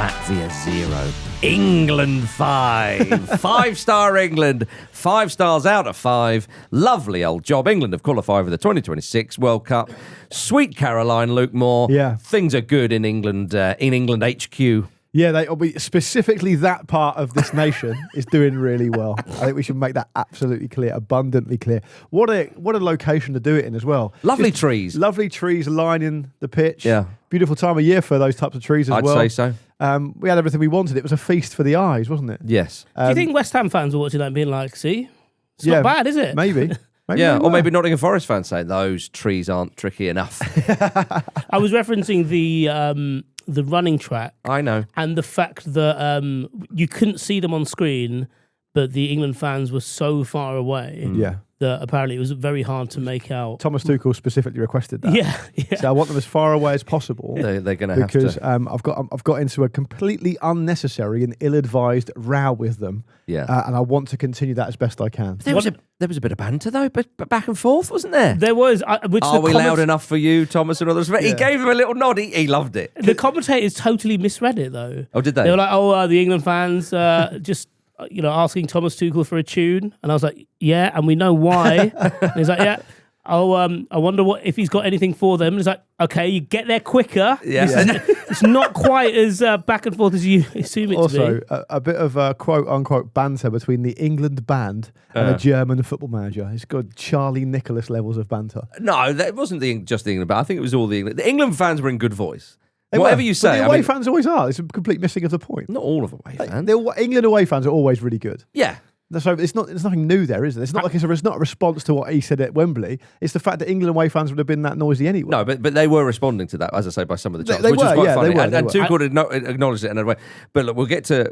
Latvia 0. England 5. 5-star England. 5 stars out of 5. Lovely old job. England have qualified for the 2026 World Cup. Sweet Caroline, Luke Moore. Yeah. Things are good in England HQ. Yeah, specifically that part of this nation is doing really well. I think we should make that absolutely clear, abundantly clear. What a location to do it in as well. Lovely trees. Lovely trees lining the pitch. Yeah. Beautiful time of year for those types of trees as well. I'd say so. We had everything we wanted. It was a feast for the eyes, wasn't it? Yes. Do you think West Ham fans are watching that and being like, see? It's not bad, is it? Maybe. Yeah, or maybe Nottingham Forest fans saying those trees aren't tricky enough. I was referencing the running track. I know. And the fact that you couldn't see them on screen, but the England fans were so far away that apparently it was very hard to make out. Thomas Tuchel specifically requested that. Yeah. So I want them as far away as possible. They're going to have to. Because I've got into a completely unnecessary and ill-advised row with them. Yeah. And I want to continue that as best I can. There was a bit of banter though, but back and forth, wasn't there? There was. Are we loud enough for you, Thomas and others? He gave him a little nod. He loved it. The commentators totally misread it though. Oh, did they? They were like, the England fans just asking Thomas Tuchel for a tune, and I was like, yeah, and we know why. And he's like, yeah. Oh, I wonder if he's got anything for them. And it's like, okay, you get there quicker. Yeah. It's not quite as back and forth as you assume it to be. Also, a bit of quote-unquote banter between the England band and a German football manager. It's got Charlie Nicholas levels of banter. No, that wasn't just the England band. I think it was all the England. The England fans were in good voice. Whatever you say. But the away fans always are. It's a complete missing of the point. Not all of away fans. England away fans are always really good. Yeah. So there's nothing new there, is there? It's not like it's not a response to what he said at Wembley. It's the fact that England away fans would have been that noisy anyway. No, but they were responding to that, as I say, by some of the chants, which was quite funny. And Tuchel had acknowledged it in a way. But look, we'll get to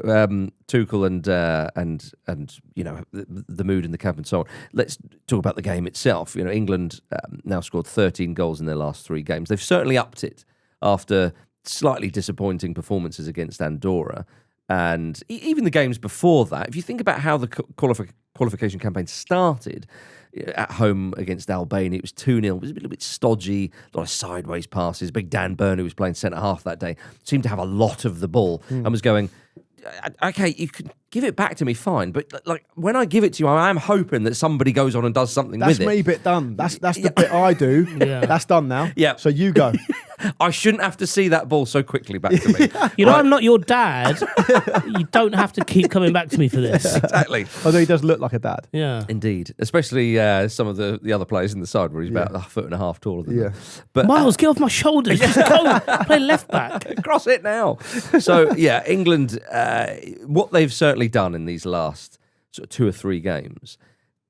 Tuchel and the mood in the camp and so on. Let's talk about the game itself. England now scored 13 goals in their last 3 games. They've certainly upped it after slightly disappointing performances against Andorra. And even the games before that, if you think about how the qualification campaign started, at home against Albania, it was 2-0. It was a little bit stodgy, a lot of sideways passes. Big Dan Burn, who was playing centre-half that day, seemed to have a lot of the ball and was going, okay, you can give it back to me, fine. But like when I give it to you, I am hoping that somebody goes on and does something with it. That's me bit done. That's the bit I do. Yeah. That's done now. Yeah. So you go. I shouldn't have to see that ball so quickly back to me. I'm not your dad. You don't have to keep coming back to me for this. Exactly. Although he does look like a dad. Yeah. Indeed. Especially some of the other players in the side where he's about 1.5 feet taller than them. But Miles, get off my shoulders. Just go play left back. Cross it now. So, England, what they've certainly done in these last sort of 2 or 3 games,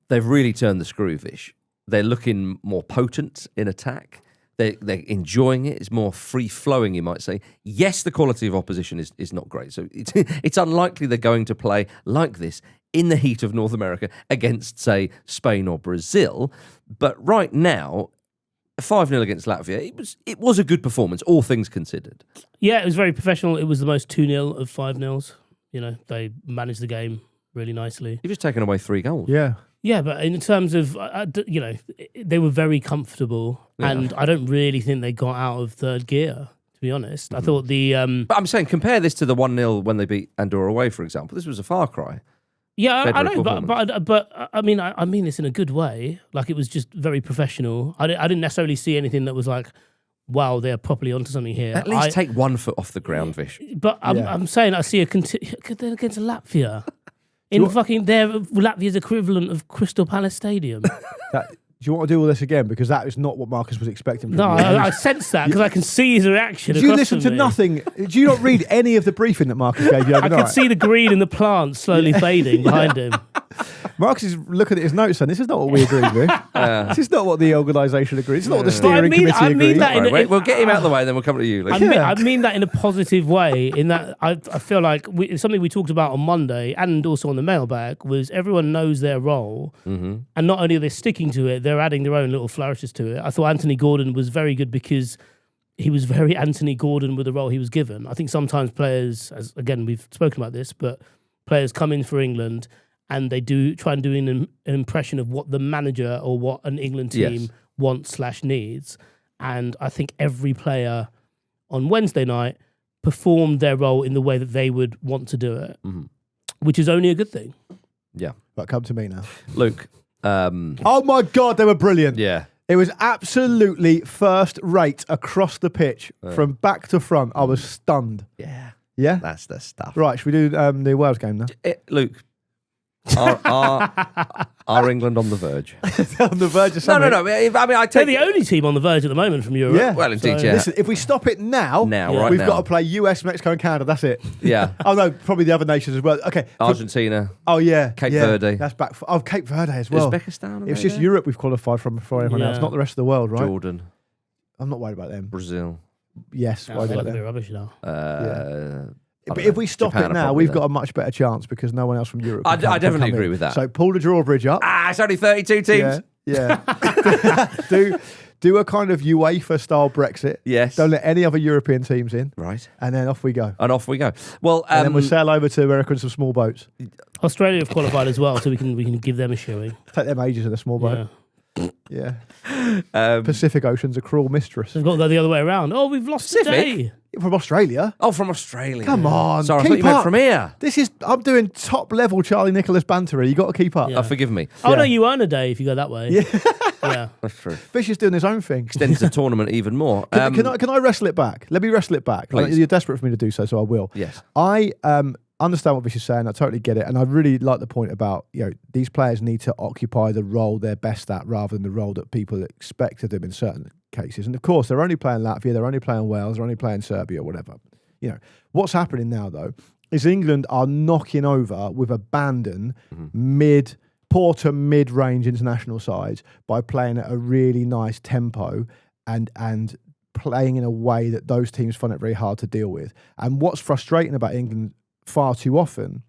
they've really turned the screw, Vish. They're looking more potent in attack. They're enjoying it. It's more free-flowing, you might say. Yes, the quality of opposition is not great. So it's unlikely they're going to play like this in the heat of North America against, say, Spain or Brazil. But right now, 5-0 against Latvia, it was a good performance, all things considered. Yeah, it was very professional. It was the most 2-0 of 5-0s. They managed the game really nicely. You've just taken away 3 goals. Yeah. Yeah, but in terms of, they were very comfortable, and I don't really think they got out of third gear, to be honest. I thought But I'm saying, compare this to the 1-0 when they beat Andorra away, for example. This was a far cry. Yeah, I know, but I mean this in a good way. Like, it was just very professional. I didn't necessarily see anything that was like, wow, they're properly onto something here. At least take 1 foot off the ground, Vish. But I'm saying I see then against Latvia. In Latvia's equivalent of Crystal Palace Stadium. Do you want to do all this again? Because that is not what Marcus was expecting from you. I sense that because I can see his reaction. Did you listen to nothing? Did you not read any of the briefing that Marcus gave you overnight? I could see the green in the plants slowly fading behind him. Marcus is looking at his notes saying, this is not what we agreed with. This is not what the organisation agreed. This is not what the steering committee agreed. We'll get him out of the way, then we'll come to you. I mean that in a positive way, in that I feel like something we talked about on Monday and also on the mailbag was everyone knows their role, and not only are they sticking to it, they're adding their own little flourishes to it. I thought Anthony Gordon was very good because he was very Anthony Gordon with the role he was given. I think sometimes players, as again we've spoken about this, but players come in for England and they do try and do an impression of what the manager or what an England team wants/needs. And I think every player on Wednesday night performed their role in the way that they would want to do it, which is only a good thing. Yeah. But come to me now. Luke. Oh my God, they were brilliant. Yeah. It was absolutely first rate across the pitch from back to front. I was stunned. Yeah. Yeah? That's the stuff. Right, should we do the Wales game now? Luke, are England on the verge? On the verge of No. something. I mean, I They're take the only team on the verge at the moment from Europe. Yeah. Well, indeed, yeah. Listen, if we stop it now, Right we've now. got to play US, Mexico, and Canada. That's it. Yeah. Oh no, probably the other nations as well. Okay. Argentina, Oh yeah, Cape yeah. Verde. That's back. Cape Verde as well. Uzbekistan. It's just Europe we've qualified from before everyone else, Yeah. not the rest of the world, right? Jordan, I'm not worried about them. Brazil. Yes, No, worried they about look a bit them. rubbish now. I But don't if know. we stop Japan it are now, probably we've there. got a much better chance because no one else from Europe. I can definitely come agree in. with that. So pull the drawbridge up. It's only 32 teams. Yeah. do a kind of UEFA style Brexit. Yes. Don't let any other European teams in, Right. and then off we go. And off we go. Well, And then we'll sail over to America in some small boats. Australia have qualified as well, so we can give them a showing. Take them ages in a small boat. Yeah. Yeah. Pacific Ocean's a cruel mistress. We've got to go the other way around. Oh, we've lost Pacific? today. From Australia. from Australia. Come on, Sorry, I keep thought you meant up. from here. I'm doing top level Charlie Nicholas bantery. You got to keep up. Yeah. Forgive me. Oh, Yeah. no, you earn a day if you go that way. Yeah. Yeah. That's true. Vish is doing his own thing. Extends the tournament even more. Can I wrestle it back? Let me wrestle it back. Please. You're desperate for me to do so I will. Yes. I understand what Vish is saying. I totally get it, and I really like the point about these players need to occupy the role they're best at rather than the role that people expect of them in certain cases. And of course, they're only playing Latvia, they're only playing Wales, they're only playing Serbia, whatever. What's happening now though is England are knocking over with abandon poor to mid-range international sides by playing at a really nice tempo and playing in a way that those teams find it very hard to deal with. And what's frustrating about England far too often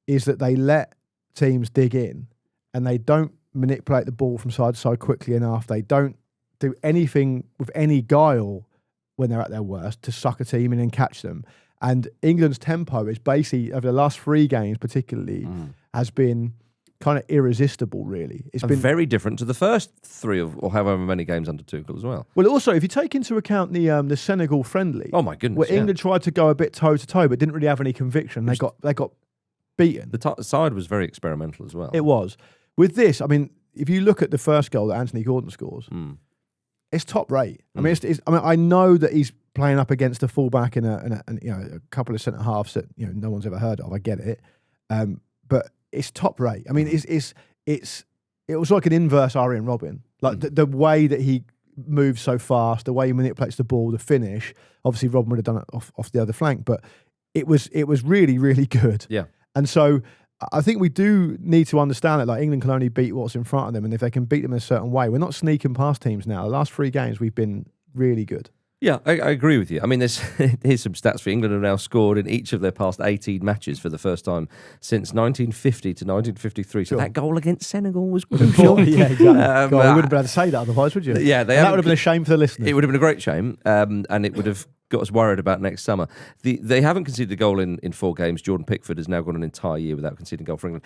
is that they let teams dig in and they don't manipulate the ball from side to side quickly enough. They don't do anything with any guile when they're at their worst to suck a team in and catch them. And England's tempo is basically, over the last 3 games particularly, has been kind of irresistible, really. It's been very different to the first 3 or however many games under Tuchel as well. Well, also, if you take into account the Senegal friendly, Oh my goodness! where England tried to go a bit toe to toe but didn't really have any conviction, they got beaten. The side was very experimental as well. It was. With this, I mean, if you look at the first goal that Anthony Gordon scores, it's top rate. I mean, I know that he's playing up against a fullback and a couple of centre halves that no one's ever heard of. I get it, but it's top rate. I mean, it was like an inverse Arjen Robben. Like the way that he moves so fast, the way he manipulates the ball, the finish. Obviously, Robben would have done it off the other flank, but it was really, really good. Yeah. And so I think we do need to understand that like England can only beat what's in front of them, and if they can beat them in a certain way, we're not sneaking past teams now. The last 3 games we've been really good. Yeah, I agree with you. I mean, here's some stats for England have now scored in each of their past 18 matches for the first time since 1950 to 1953. So that goal against Senegal was crucial. Yeah, exactly. God, you wouldn't be able to say that otherwise, would you? Yeah, that would have been a shame for the listeners. It would have been a great shame, and it would have got us worried about next summer. They haven't conceded a goal in 4 games. Jordan Pickford has now gone an entire year without conceding a goal for England.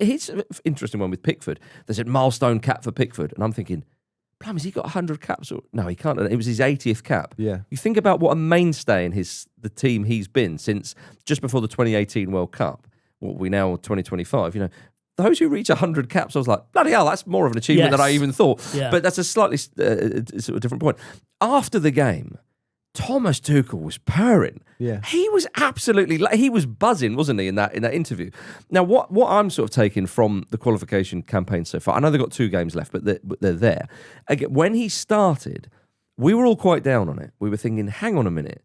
Here's an interesting one with Pickford. There's a milestone cap for Pickford, and I'm thinking, has he got 100 caps? No, he can't. It was his 80th cap. Yeah. You think about what a mainstay in the team he's been since just before the 2018 World Cup. What we now 2025. Those who reach 100 caps, I was like, bloody hell, that's more of an achievement than I even thought. Yeah. But that's a slightly sort of different point. After the game, Thomas Tuchel was purring. Yeah. He was he was buzzing, wasn't he, in that interview? Now, what I'm sort of taking from the qualification campaign so far, I know they've got 2 games left, but they're there. Again, when he started, we were all quite down on it. We were thinking, hang on a minute,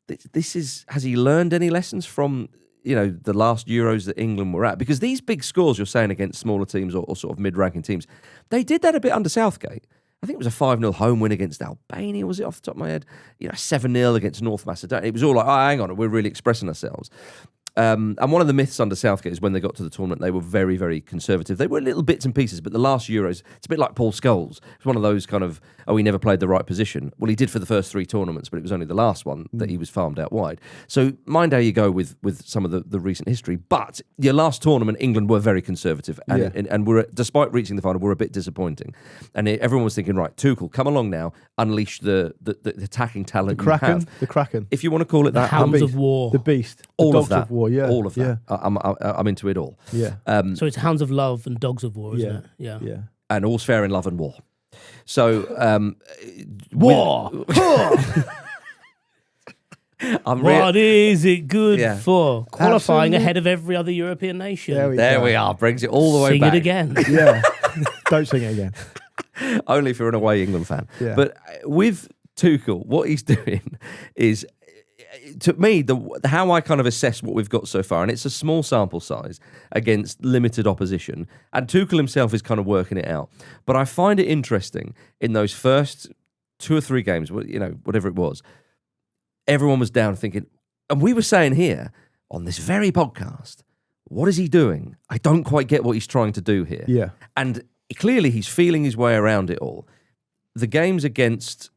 has he learned any lessons from the last Euros that England were at? Because these big scores you're saying against smaller teams or sort of mid-ranking teams, they did that a bit under Southgate. I think it was a 5-0 home win against Albania, was it, off the top of my head? 7-0 against North Macedonia. It was all like, hang on, we're really expressing ourselves. And one of the myths under Southgate is when they got to the tournament, they were very, very conservative. They were little bits and pieces, but the last Euros, it's a bit like Paul Scholes. It's one of those kind of, he never played the right position. Well, he did for the first 3 tournaments, but it was only the last one that he was farmed out wide. So mind how you go with some of the recent history. But your last tournament, England were very conservative, and were, despite reaching the final, were a bit disappointing. And everyone was thinking, right, Tuchel, come along now, unleash the attacking talent you have. The Kraken. If you want to call it that. Hounds of War. The Beast. All the of that. Dogs of War, yeah. All of that. Yeah. I'm into it all. Yeah. So it's Hounds of Love and Dogs of War, isn't it? Yeah. Yeah. And all's fair in love and war. So, War! What is it good for? Qualifying ahead of every other European nation. There we are. Brings it all the way Sing back. it again. Yeah. Don't sing it again. Only if you're an away England fan. Yeah. But with Tuchel, what he's doing is, to me, how I kind of assess what we've got so far, and it's a small sample size against limited opposition, and Tuchel himself is kind of working it out. But I find it interesting in those first 2 or 3 games, whatever it was, everyone was down thinking, and we were saying here on this very podcast, what is he doing? I don't quite get what he's trying to do here. Yeah. And clearly he's feeling his way around it all. The games against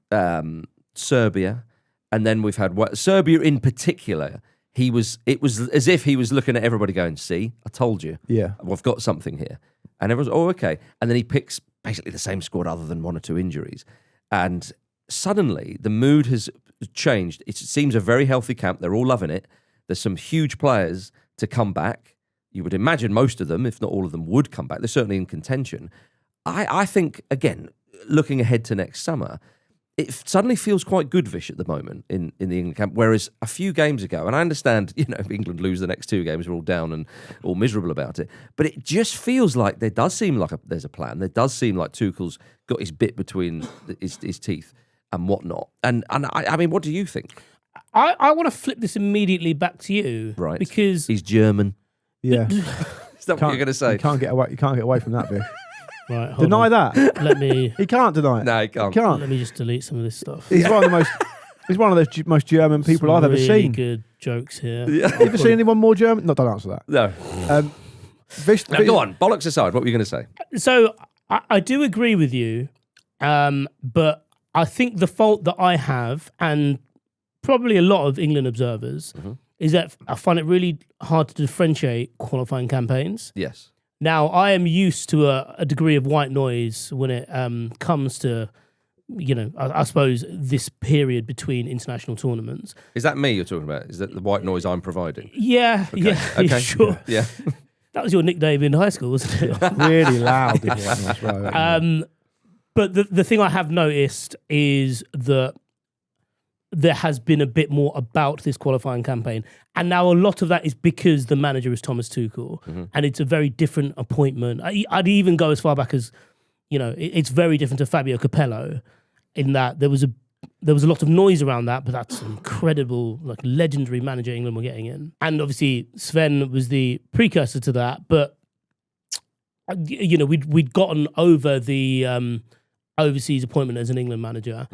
Serbia, and then we've had Serbia in particular. It was as if he was looking at everybody going, see, I told you. Yeah. We've got something here. And everyone's, okay. And then he picks basically the same squad other than 1 or 2 injuries. And suddenly the mood has changed. It seems a very healthy camp. They're all loving it. There's some huge players to come back. You would imagine most of them, if not all of them, would come back. They're certainly in contention. I think, again, looking ahead to next summer, it suddenly feels quite good, Vish, at the moment in the England camp. Whereas a few games ago, and I understand, if England lose the next 2 games, we're all down and all miserable about it. But it just feels like there does seem like there's a plan. There does seem like Tuchel's got his bit between his teeth and whatnot. And I mean, what do you think? I want to flip this immediately back to you, Right? Because he's German. Yeah. Is that what you're going to say? You can't get away from that, Vish. right, Deny that. Let me He can't deny it. No, he can't. Can't. let me just delete some of this stuff. He's one of the most. He's one of the most German people Some I've ever really seen. Good jokes here. Yeah. You ever seen anyone more German? No, don't answer that. No. Vish, Now, go on. Bollocks aside, what were you going to say? So I do agree with you, but I think the fault that I have, and probably a lot of England observers, is that I find it really hard to differentiate qualifying campaigns. Yes. Now, I am used to a degree of white noise when it comes to, I suppose, this period between international tournaments. Is that me you're talking about? Is that the white noise I'm providing? Yeah, Okay. sure. Yeah. That was your nickname in high school, wasn't it? really loud. As well. But the thing I have noticed is that there has been a bit more about this qualifying campaign. And now a lot of that is because the manager is Thomas Tuchel. And it's a very different appointment. I'd even go as far back as, it's very different to Fabio Capello in that there was a lot of noise around that, but that's an incredible, legendary manager England were getting in. And obviously Sven was the precursor to that, but we'd gotten over the overseas appointment as an England manager.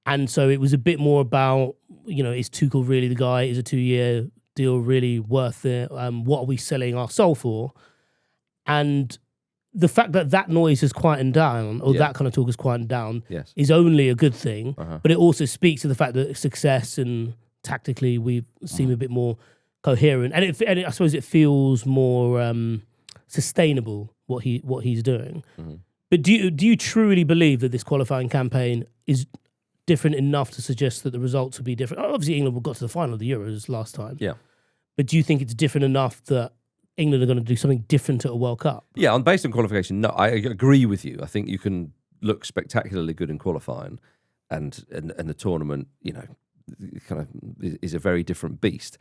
And so it was a bit more about, is Tuchel really the guy? Is a 2-year deal really worth it? What are we selling our soul for? And the fact that noise has quietened down, or that kind of talk has quietened down, is only a good thing. But it also speaks to the fact that success and tactically we seem a bit more coherent. And I suppose it feels more sustainable what he's doing. But do you truly believe that this qualifying campaign is different enough to suggest that the results would be different? Obviously, England got to the final of the Euros last time. Yeah. But do you think it's different enough that England are going to do something different at a World Cup? Yeah, based on qualification, no, I agree with you. I think you can look spectacularly good in qualifying, and the tournament, kind of is a very different beast.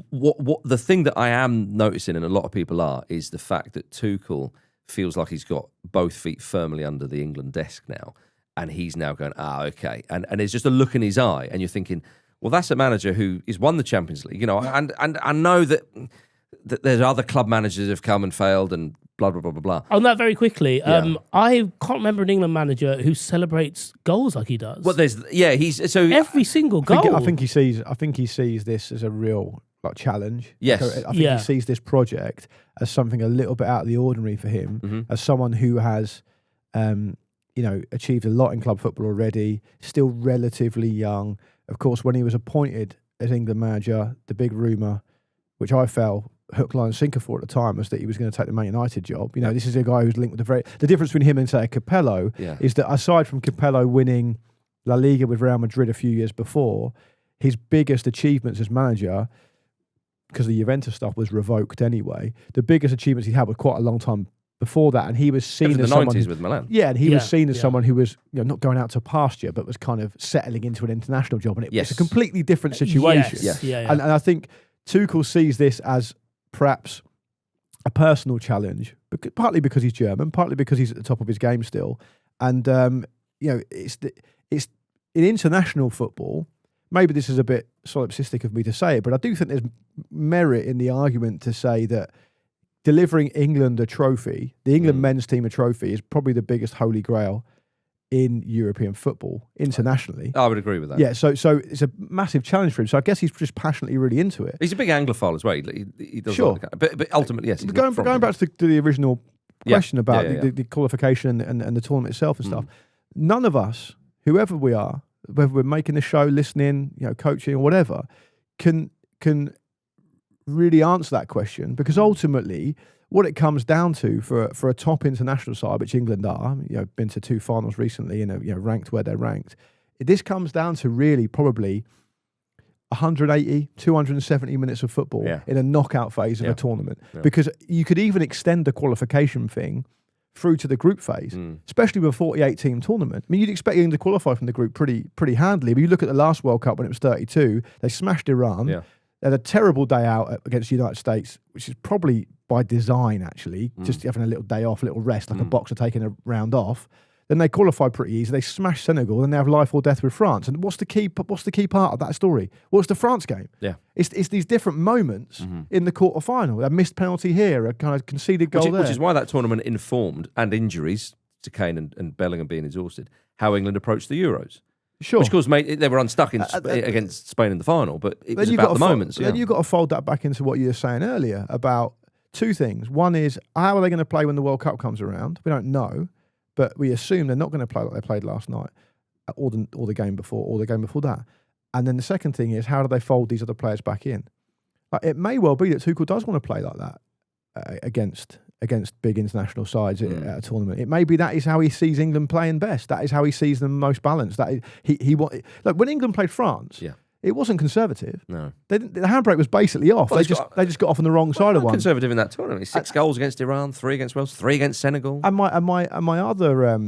What the thing that I am noticing, and a lot of people are, is the fact that Tuchel feels like he's got both feet firmly under the England desk now. And he's now going, okay. And there's just a look in his eye, and you're thinking, well, that's a manager who has won the Champions League, and I know that there's other club managers who have come and failed and blah, blah, blah, blah, blah. On that very quickly, I can't remember an England manager who celebrates goals like he does. Well, he's so every single goal. I think he sees this as a real challenge. Yes. Like, I think he sees this project as something a little bit out of the ordinary for him, as someone who has, achieved a lot in club football already, still relatively young. Of course, when he was appointed as England manager, the big rumour, which I fell hook, line, sinker for at the time, was that he was going to take the Man United job. This is a guy who's linked with the difference between him and, say, Capello is that aside from Capello winning La Liga with Real Madrid a few years before, his biggest achievements as manager, because the Juventus stuff was revoked anyway, the biggest achievements he had were quite a long time before that, and he was seen as someone... the 90s with Milan. Yeah, and he was seen as someone who was not going out to pasture, but was kind of settling into an international job, and it's a completely different situation. Yes. Yeah. And I think Tuchel sees this as perhaps a personal challenge, partly because he's German, partly because he's at the top of his game still, and it's in international football. Maybe this is a bit solipsistic of me to say it, but I do think there's merit in the argument to say that delivering England a trophy, the England men's team a trophy, is probably the biggest holy grail in European football internationally. I would agree with that. Yeah, so it's a massive challenge for him. So I guess he's just passionately really into it. He's a big Anglophile as well. He does sure. But ultimately, yes. Going back to the original question about the qualification and the tournament itself and stuff, none of us, whoever we are, whether we're making the show, listening, coaching or whatever, can really answer that question, because ultimately what it comes down to for a top international side, which England are, been to 2 finals recently and ranked where they're ranked, this comes down to really probably 180, 270 minutes of football in a knockout phase of a tournament, because you could even extend the qualification thing through to the group phase, especially with a 48-team tournament. I mean, you'd expect England to qualify from the group pretty handily, but you look at the last World Cup when it was 32, they smashed Iran. They had a terrible day out against the United States, which is probably by design, actually, just having a little day off, a little rest, like a boxer taking a round off. Then they qualify pretty easy. They smash Senegal, and they have life or death with France. And what's the key part of that story? Well, it's the France game. Yeah, it's these different moments in the quarterfinal. A missed penalty here, a kind of conceded goal there. Which is why that tournament informed, and injuries to Kane and Bellingham being exhausted, how England approached the Euros. Sure. Which, of course, they were unstuck against Spain in the final, but it was about the moments. Then you've got to fold that back into what you were saying earlier about 2 things. One is, how are they going to play when the World Cup comes around? We don't know, but we assume they're not going to play like they played last night, or the game before, or the game before that. And then the second thing is, how do they fold these other players back in? It may well be that Tuchel does want to play like that against big international sides at a tournament. It may be that is how he sees England playing best. That is how he sees them most balanced. That is, like when England played France, it wasn't conservative. No, the handbrake was basically off. Well, they just got off on the wrong side of one. Conservative in that tournament. 6 goals against Iran, 3 against Wales, 3 against Senegal. And my other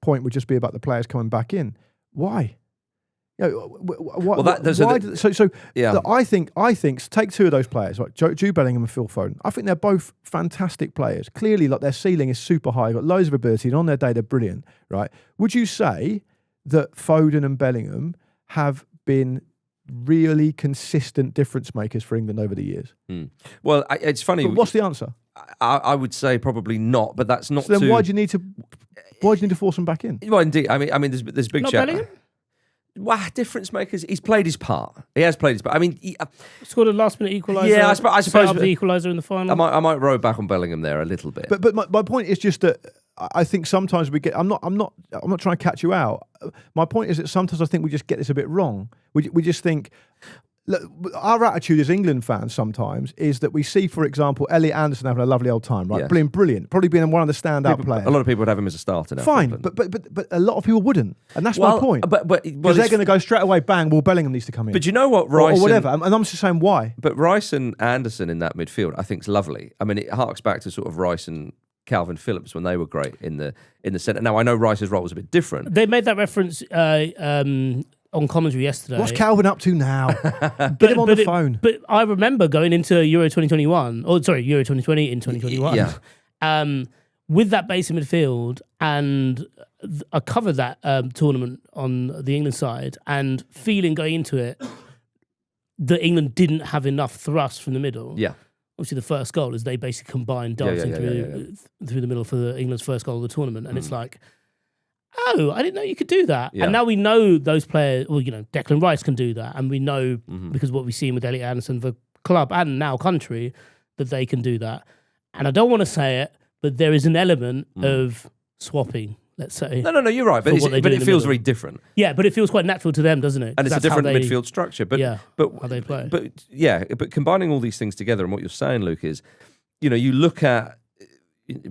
point would just be about the players coming back in. Why? I think take 2 of those players, like Jude Bellingham and Phil Foden. I think they're both fantastic players. Clearly, like, their ceiling is super high. Got loads of ability, and on their day they're brilliant. Right? Would you say that Foden and Bellingham have been really consistent difference makers for England over the years? Well, it's funny. But what's the answer? I would say probably not, but that's not. So then why do you need to force them back in? Well, indeed. I mean, there's big not chat. Bellingham? Wow, difference makers. He's played his part. He has played his part. I mean, scored a last-minute equaliser. Yeah, I suppose set up the equaliser in the final. I might row back on Bellingham there a little bit. But my point is just that I think sometimes we get. I'm not trying to catch you out. My point is that sometimes I think we just get this a bit wrong. We just think. Look, our attitude as England fans sometimes is that we see, for example, Elliot Anderson having a lovely old time, right? Yes. Brilliant. Probably being one of the standout players. A lot of people would have him as a starter now. Fine, but a lot of people wouldn't. And that's my point. Because they're going to go straight away, bang, well, Bellingham needs to come in. But you know what, Rice... Or whatever, and I'm just saying why. But Rice and Anderson in that midfield, I think, is lovely. I mean, it harks back to sort of Rice and Calvin Phillips when they were great in the centre. Now, I know Rice's role was a bit different. They made that reference... on commentary yesterday. What's Calvin up to now? Get him on the phone. But I remember going into Euro 2021, Euro 2020 in 2021, with that base in midfield, and I covered that tournament on the England side, and feeling going into it that England didn't have enough thrust from the middle. Yeah. Obviously, the first goal is they basically combined dancing through the middle for England's first goal of the tournament, and it's like, oh, I didn't know you could do that. Yeah. And now we know those players, well, Declan Rice can do that. And we know, because of what we've seen with Elliot Anderson, the club and now country that they can do that. And I don't want to say it, but there is an element of swapping, let's say. No, you're right, but it feels very different. Yeah, but it feels quite natural to them, doesn't it? And it's a different midfield structure. But how they play. But combining all these things together, and what you're saying, Luke, is, you look at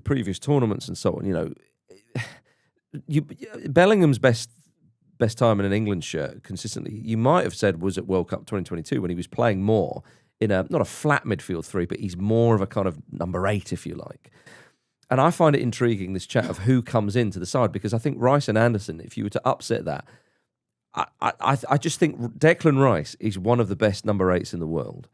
previous tournaments and so on. Bellingham's best time in an England shirt consistently, you might have said, was at World Cup 2022 when he was playing more in not a flat midfield three, but he's more of a kind of number 8, if you like. And I find it intriguing, this chat of who comes into the side, because I think Rice and Anderson, if you were to upset that, I just think Declan Rice is one of the best number 8s in the world.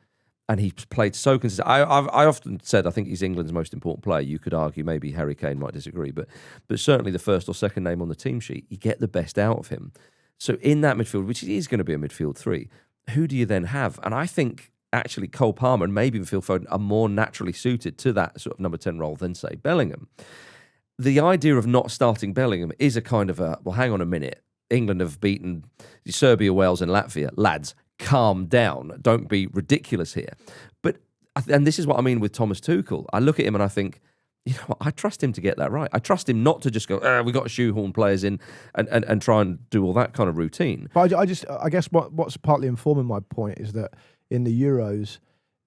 And he's played so consistent. I often said I think he's England's most important player. You could argue maybe Harry Kane might disagree, but certainly the first or second name on the team sheet, you get the best out of him. So in that midfield, which is going to be a midfield three, who do you then have? And I think actually Cole Palmer and maybe even Phil Foden are more naturally suited to that sort of number 10 role than, say, Bellingham. The idea of not starting Bellingham is a kind of a, well, hang on a minute. England have beaten Serbia, Wales and Latvia. Lads, calm down. Don't be ridiculous here. But, and this is what I mean with Thomas Tuchel. I look at him and I think, you know what, I trust him to get that right. I trust him not to just go, we've got to shoehorn players in and try and do all that kind of routine. But I guess what's partly informing my point is that in the Euros,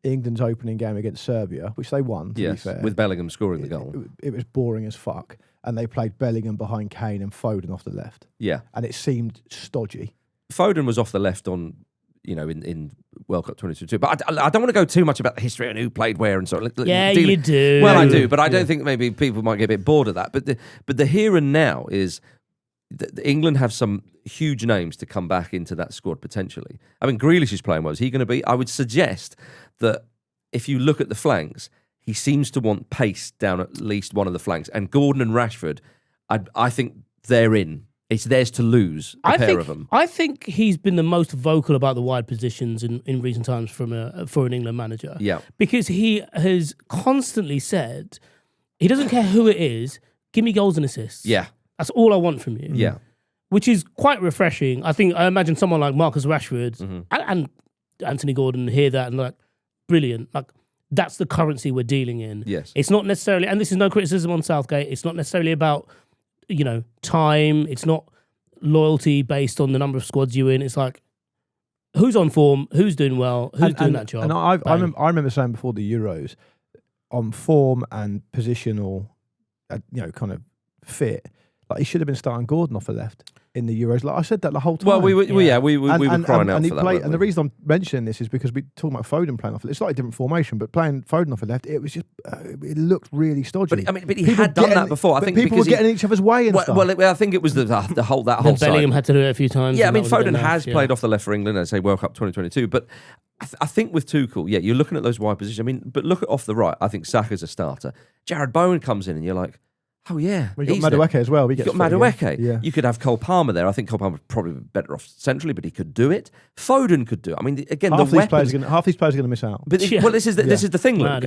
England's opening game against Serbia, which they won, to be fair, with Bellingham scoring the goal. It was boring as fuck. And they played Bellingham behind Kane and Foden off the left. Yeah. And it seemed stodgy. Foden was off the left on, in World Cup 2022. But I don't want to go too much about the history and who played where and so on. Yeah, you do. Well, I do, but I don't think maybe people might get a bit bored of that. But the here and now is England have some huge names to come back into that squad potentially. I mean, Grealish is playing well. Is he going to be? I would suggest that if you look at the flanks, he seems to want pace down at least one of the flanks. And Gordon and Rashford, I think they're in. It's theirs to lose, a pair of them. I think he's been the most vocal about the wide positions in recent times for an England manager. Yeah. Because he has constantly said, he doesn't care who it is, give me goals and assists. Yeah. That's all I want from you. Yeah. Which is quite refreshing. I imagine someone like Marcus Rashford and Anthony Gordon hear that and like, brilliant. Like, that's the currency we're dealing in. Yes. It's not necessarily, and this is no criticism on Southgate, it's not necessarily about, time. It's not loyalty based on the number of squads you're in. It's like, who's on form, who's doing well, who's doing that job. And I remember saying before the Euros, on form and positional, kind of fit, like he should have been starting Gordon off the left in the Euros. Like I said that the whole time. Well, we were crying out for that. And the reason I'm mentioning this is because we're talking about Foden playing off. It's slightly different formation, but playing Foden off the left, it was just it looked really stodgy. But he had done that before. I think people were getting in each other's way and stuff. Well, I think it was the whole side. Bellingham had to do it a few times. Yeah, I mean Foden has played off the left for England, I'd say World Cup 2022, but I think with Tuchel, you're looking at those wide positions. I mean, but look at off the right. I think Saka's a starter. Jared Bowen comes in, and you're like, oh yeah, we got Madueke as well. You got Madueke. Yeah. You could have Cole Palmer there. I think Cole Palmer would probably be better off centrally, but he could do it. Foden could do it. I mean, again, half these players are going to miss out. But well, this is the thing, Luke.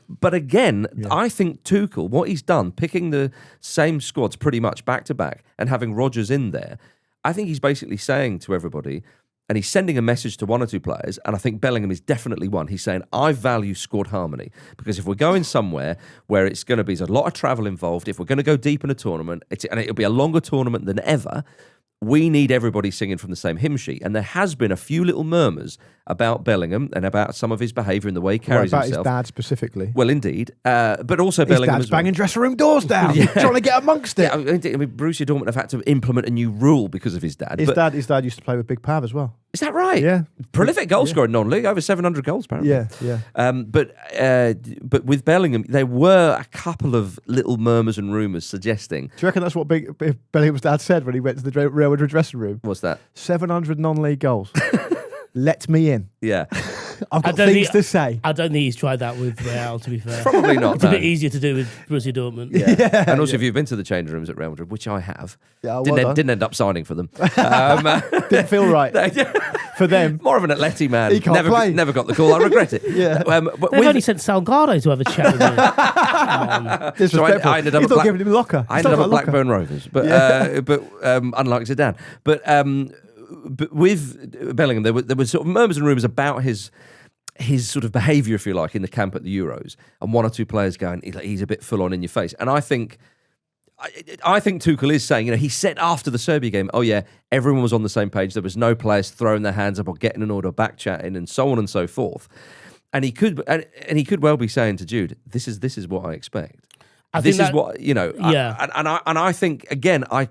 But again, I think Tuchel, what he's done, picking the same squads pretty much back to back and having Rodgers in there, I think he's basically saying to everybody. And he's sending a message to one or two players, and I think Bellingham is definitely one. He's saying, I value squad harmony, because if we're going somewhere where it's going to be, there's a lot of travel involved, if we're going to go deep in a tournament, and it'll be a longer tournament than ever, we need everybody singing from the same hymn sheet. And there has been a few little murmurs about Bellingham and about some of his behaviour and the way he carries himself. About his dad specifically. Well, indeed. But also Bellingham dad's banging dressing room doors down. Trying to get amongst it. I mean, Borussia Dortmund have had to implement a new rule because of his dad. His dad used to play with Big Pav as well. Is that right? Yeah. Prolific goal scorer in non-league, over 700 goals apparently. Yeah. But with Bellingham, there were a couple of little murmurs and rumours suggesting. Do you reckon that's what Bellingham's dad said when he went to the Real Madrid dressing room? What's that? 700 non-league goals. Let me in. Yeah. I've got things to say. I don't think he's tried that with Real, to be fair. Probably not. It's a bit easier to do with Borussia Dortmund. Yeah. And also, if you've been to the change rooms at Real Madrid, which I have, didn't end up signing for them. Didn't feel right for them. More of an Atleti man. He can't play. Never got the call. I regret it. They've only sent Salgado to have a chat with me. So I ended up giving him a locker. I ended up at Blackburn Rovers, but unlike Zidane. But with Bellingham, there were sort of murmurs and rumours about his his sort of behaviour, if you like, in the camp at the Euros, and one or two players going, he's a bit full on in your face. And I think Tuchel is saying, he said after the Serbia game, oh yeah, everyone was on the same page. There was no players throwing their hands up or getting an order, back chatting, and so on and so forth. And he could well be saying to Jude, this is what I expect. This is what Yeah. I think again, I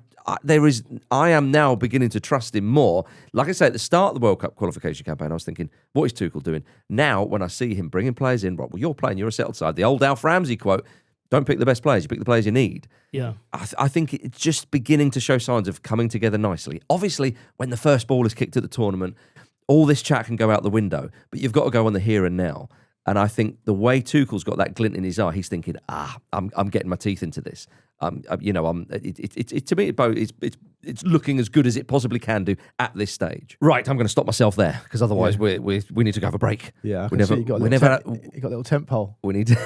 am now beginning to trust him more. Like I say, at the start of the World Cup qualification campaign, I was thinking, what is Tuchel doing? Now, when I see him bringing players in, well, you're playing, you're a settled side. The old Alf Ramsey quote, don't pick the best players, you pick the players you need. Yeah. I think it's just beginning to show signs of coming together nicely. Obviously, when the first ball is kicked at the tournament, all this chat can go out the window, but you've got to go on the here and now. And I think the way Tuchel's got that glint in his eye, he's thinking, I'm getting my teeth into this. To me, it's looking as good as it possibly can do at this stage. Right, I'm going to stop myself there because otherwise we need to go have a break. Yeah, you got a little tent pole. We need to.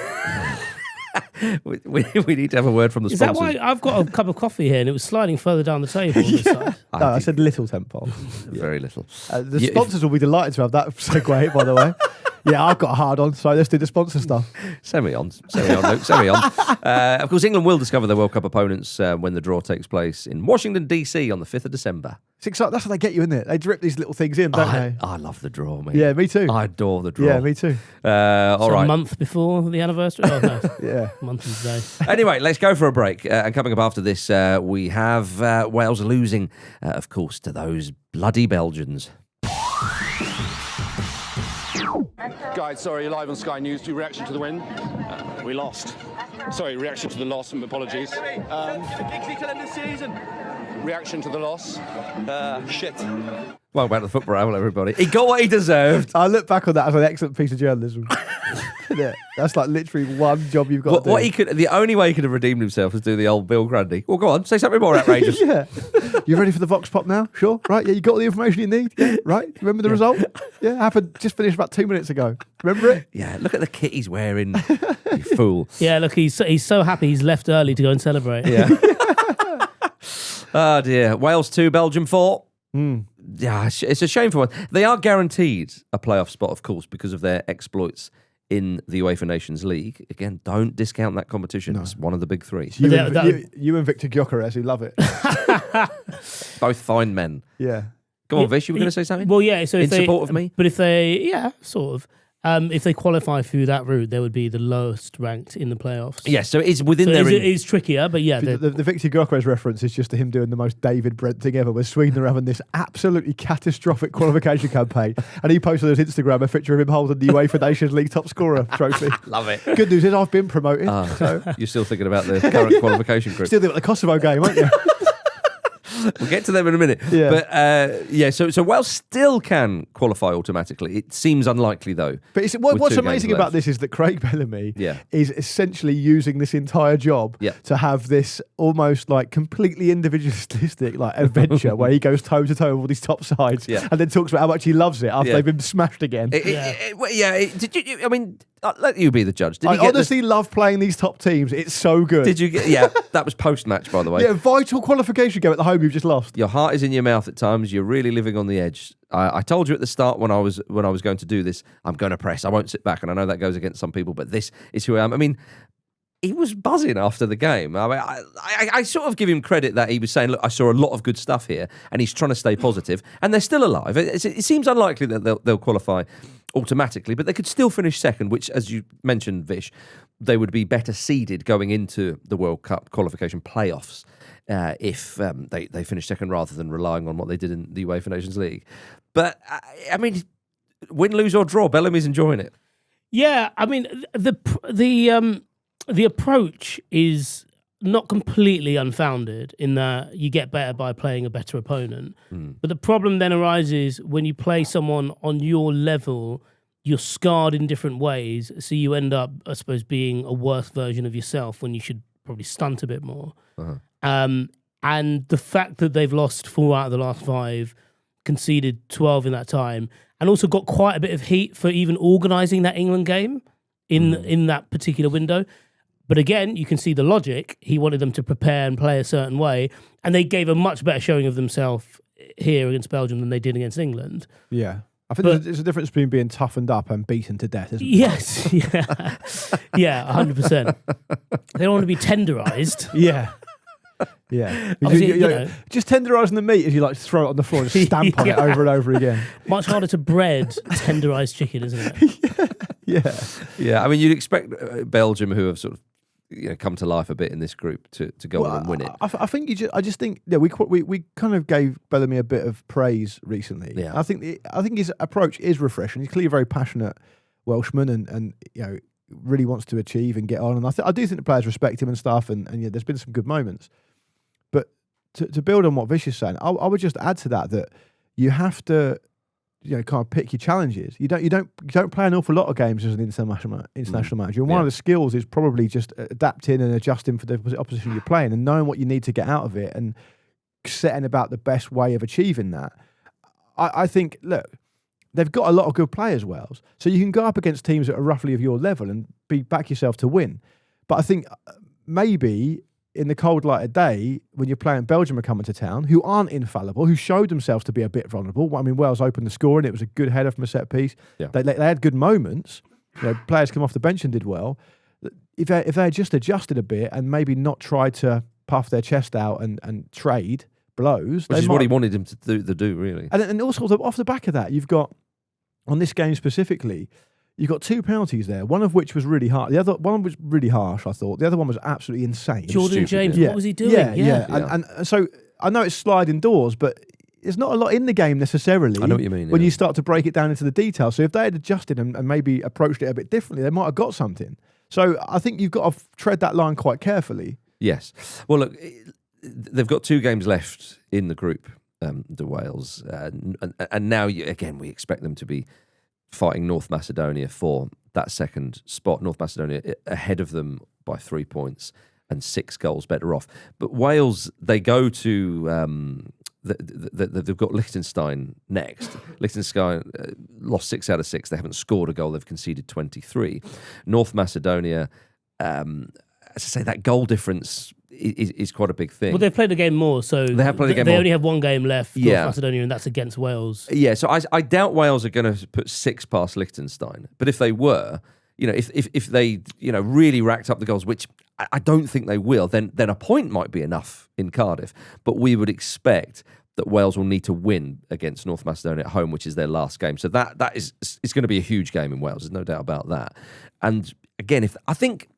we need to have a word from the sponsors. Is that why I've got a cup of coffee here and it was sliding further down the table on this side? No, I said little tent pole. Very little. The sponsors will be delighted to have that segue, by the way. Yeah, I've got a hard on, so let's do the sponsor stuff. Send me on, Luke. Of course, England will discover their World Cup opponents when the draw takes place in Washington, D.C. on the 5th of December. It's exciting. That's how they get you, isn't it? They drip these little things in, don't they? I love the draw, mate. Yeah, me too. I adore the draw. Yeah, me too. All right. A month before the anniversary? Oh, no. Yeah. Month and day. Anyway, let's go for a break. And coming up after this, we have Wales losing, of course, to those bloody Belgians. Guys, sorry, live on Sky News. Your reaction to the win? We lost. Sorry, reaction to the loss. Apologies. Reaction to the loss? Shit. Welcome back to the Football Ramble, everybody. He got what he deserved. I look back on that as an excellent piece of journalism. Yeah, that's like literally one job you've got to do. The only way he could have redeemed himself is do the old Bill Grundy. Well, go on, say something more outrageous. Yeah. You ready for the Vox Pop now? Sure. Right. Yeah, you got all the information you need. Yeah. Right. Remember the result? Yeah. Happened. Just finished about 2 minutes ago. Remember it? Yeah. Look at the kit he's wearing. You fool. Yeah. Look, he's so happy he's left early to go and celebrate. Yeah. Oh dear. Wales 2, Belgium 4. Yeah, it's a shame for one. They are guaranteed a playoff spot, of course, because of their exploits in the UEFA Nations League. Again, don't discount that competition. No. It's one of the big three. You and Victor Gyökeres, who love it. Both fine men. Yeah. Go on, Vish, you were going to say something? Well, yeah. So in support of me? But if sort of. If they qualify through that route, they would be the lowest ranked in the playoffs. Yes, so it's within their... It is trickier, but yeah. The Victor Gyökeres reference is just to him doing the most David Brent thing ever, where Sweden are having this absolutely catastrophic qualification campaign, and he posted on his Instagram a picture of him holding the UEFA Nations League top scorer trophy. Love it. Good news is I've been promoted. So. You're still thinking about the current qualification group. Still thinking about the Kosovo game, aren't you? We'll get to them in a minute. Yeah. But so Wales still can qualify automatically. It seems unlikely, though. But what's amazing about this is that Craig Bellamy is essentially using this entire job to have this almost like completely individualistic like adventure where he goes toe to toe with all these top sides and then talks about how much he loves it after they've been smashed again. I mean, let you be the judge. I honestly love playing these top teams. It's so good. Did you get? Yeah, that was post-match, by the way. Yeah, vital qualification game at the home you've just lost. Your heart is in your mouth at times. You're really living on the edge. I told you at the start when I was going to do this, I'm going to press. I won't sit back, and I know that goes against some people, but this is who I am. I mean, he was buzzing after the game. I mean, I sort of give him credit that he was saying, look, I saw a lot of good stuff here, and he's trying to stay positive, and they're still alive. It seems unlikely that they'll qualify automatically, but they could still finish second, which, as you mentioned, Vish, they would be better seeded going into the World Cup qualification playoffs if they finish second rather than relying on what they did in the UEFA Nations League. But, I mean, win, lose or draw, Bellamy's enjoying it. Yeah, I mean, the approach is not completely unfounded in that you get better by playing a better opponent. But the problem then arises when you play someone on your level, you're scarred in different ways. So you end up, I suppose, being a worse version of yourself when you should probably stunt a bit more. And the fact that they've lost 4 out of the last 5, conceded 12 in that time, and also got quite a bit of heat for even organising that England game in that particular window. But again, you can see the logic. He wanted them to prepare and play a certain way, and they gave a much better showing of themselves here against Belgium than they did against England. Yeah. I think there's a difference between being toughened up and beaten to death, isn't there? Yes, yeah, yeah, 100%. They don't want to be tenderized. Yeah. Yeah. Obviously, you know, just tenderising the meat as you like to throw it on the floor and stamp on it over and over again. much harder to bread tenderized chicken, isn't it? Yeah. Yeah, I mean, you'd expect Belgium, who have sort of come to life a bit in this group, to go on and win it. I think I just think we kind of gave Bellamy a bit of praise recently. Yeah. I think his approach is refreshing. He's clearly a very passionate Welshman and really wants to achieve and get on. And I do think the players respect him and stuff. And there's been some good moments. But to build on what Vish is saying, I would just add to that you have to kind of pick your challenges. You don't play an awful lot of games as an international manager. And one of the skills is probably just adapting and adjusting for the opposition you're playing and knowing what you need to get out of it and setting about the best way of achieving that. I think, look, they've got a lot of good players, Wales, so you can go up against teams that are roughly of your level and back yourself to win. But I think maybe in the cold light of day, when you're playing Belgium are coming to town, who aren't infallible, who showed themselves to be a bit vulnerable. I mean, Wales opened the score and it was a good header from a set piece. Yeah. They had good moments. Players come off the bench and did well. If they had just adjusted a bit and maybe not tried to puff their chest out and trade blows. Which is what he wanted him to do really. And also off the back of that, you've got, on this game specifically, you've got 2 penalties there, one of which was really hard. The other one was really harsh, I thought. The other one was absolutely insane. Jordan James, what was he doing? Yeah. And so I know it's sliding doors, but there's not a lot in the game necessarily. I know what you mean. When you start to break it down into the details. So if they had adjusted and maybe approached it a bit differently, they might have got something. So I think you've got to tread that line quite carefully. Yes. Well, look, they've got 2 games left in the group, the Wales. And now, again, we expect them to be fighting North Macedonia for that second spot. North Macedonia ahead of them by 3 points and 6 goals better off. But Wales, they go to they've got Liechtenstein next. Liechtenstein lost 6 out of 6. They haven't scored a goal. They've conceded 23. North Macedonia, as I say, that goal difference is quite a big thing. Well, they've played a game more, so they have played a game they more. only have 1 game left, North Macedonia, and that's against Wales. Yeah, so I doubt Wales are going to put 6 past Liechtenstein. But if they were, if they really racked up the goals, which I don't think they will, then a point might be enough in Cardiff. But we would expect that Wales will need to win against North Macedonia at home, which is their last game. So that is going to be a huge game in Wales. There's no doubt about that. And again, I think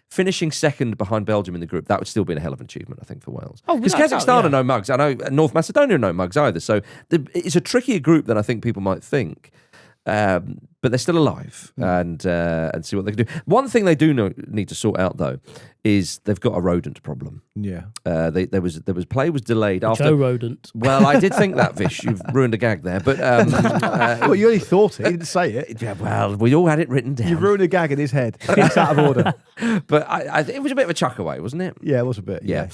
finishing second behind Belgium in the group, that would still be a hell of an achievement, I think, for Wales. Because Kazakhstan are no mugs. I know North Macedonia are no mugs either. So it's a trickier group than I think people might think. But they're still alive and see what they can do. One thing they do need to sort out, though, is they've got a rodent problem. Yeah. There was play was delayed after Joe Rodent. Well, I did think that, Vish. You've ruined a gag there, but well, you only thought it. You didn't say it. Yeah. Well, we all had it written down. You ruined a gag in his head. It's out of order. But it was a bit of a chuck away, wasn't it? Yeah, it was a bit. Yeah.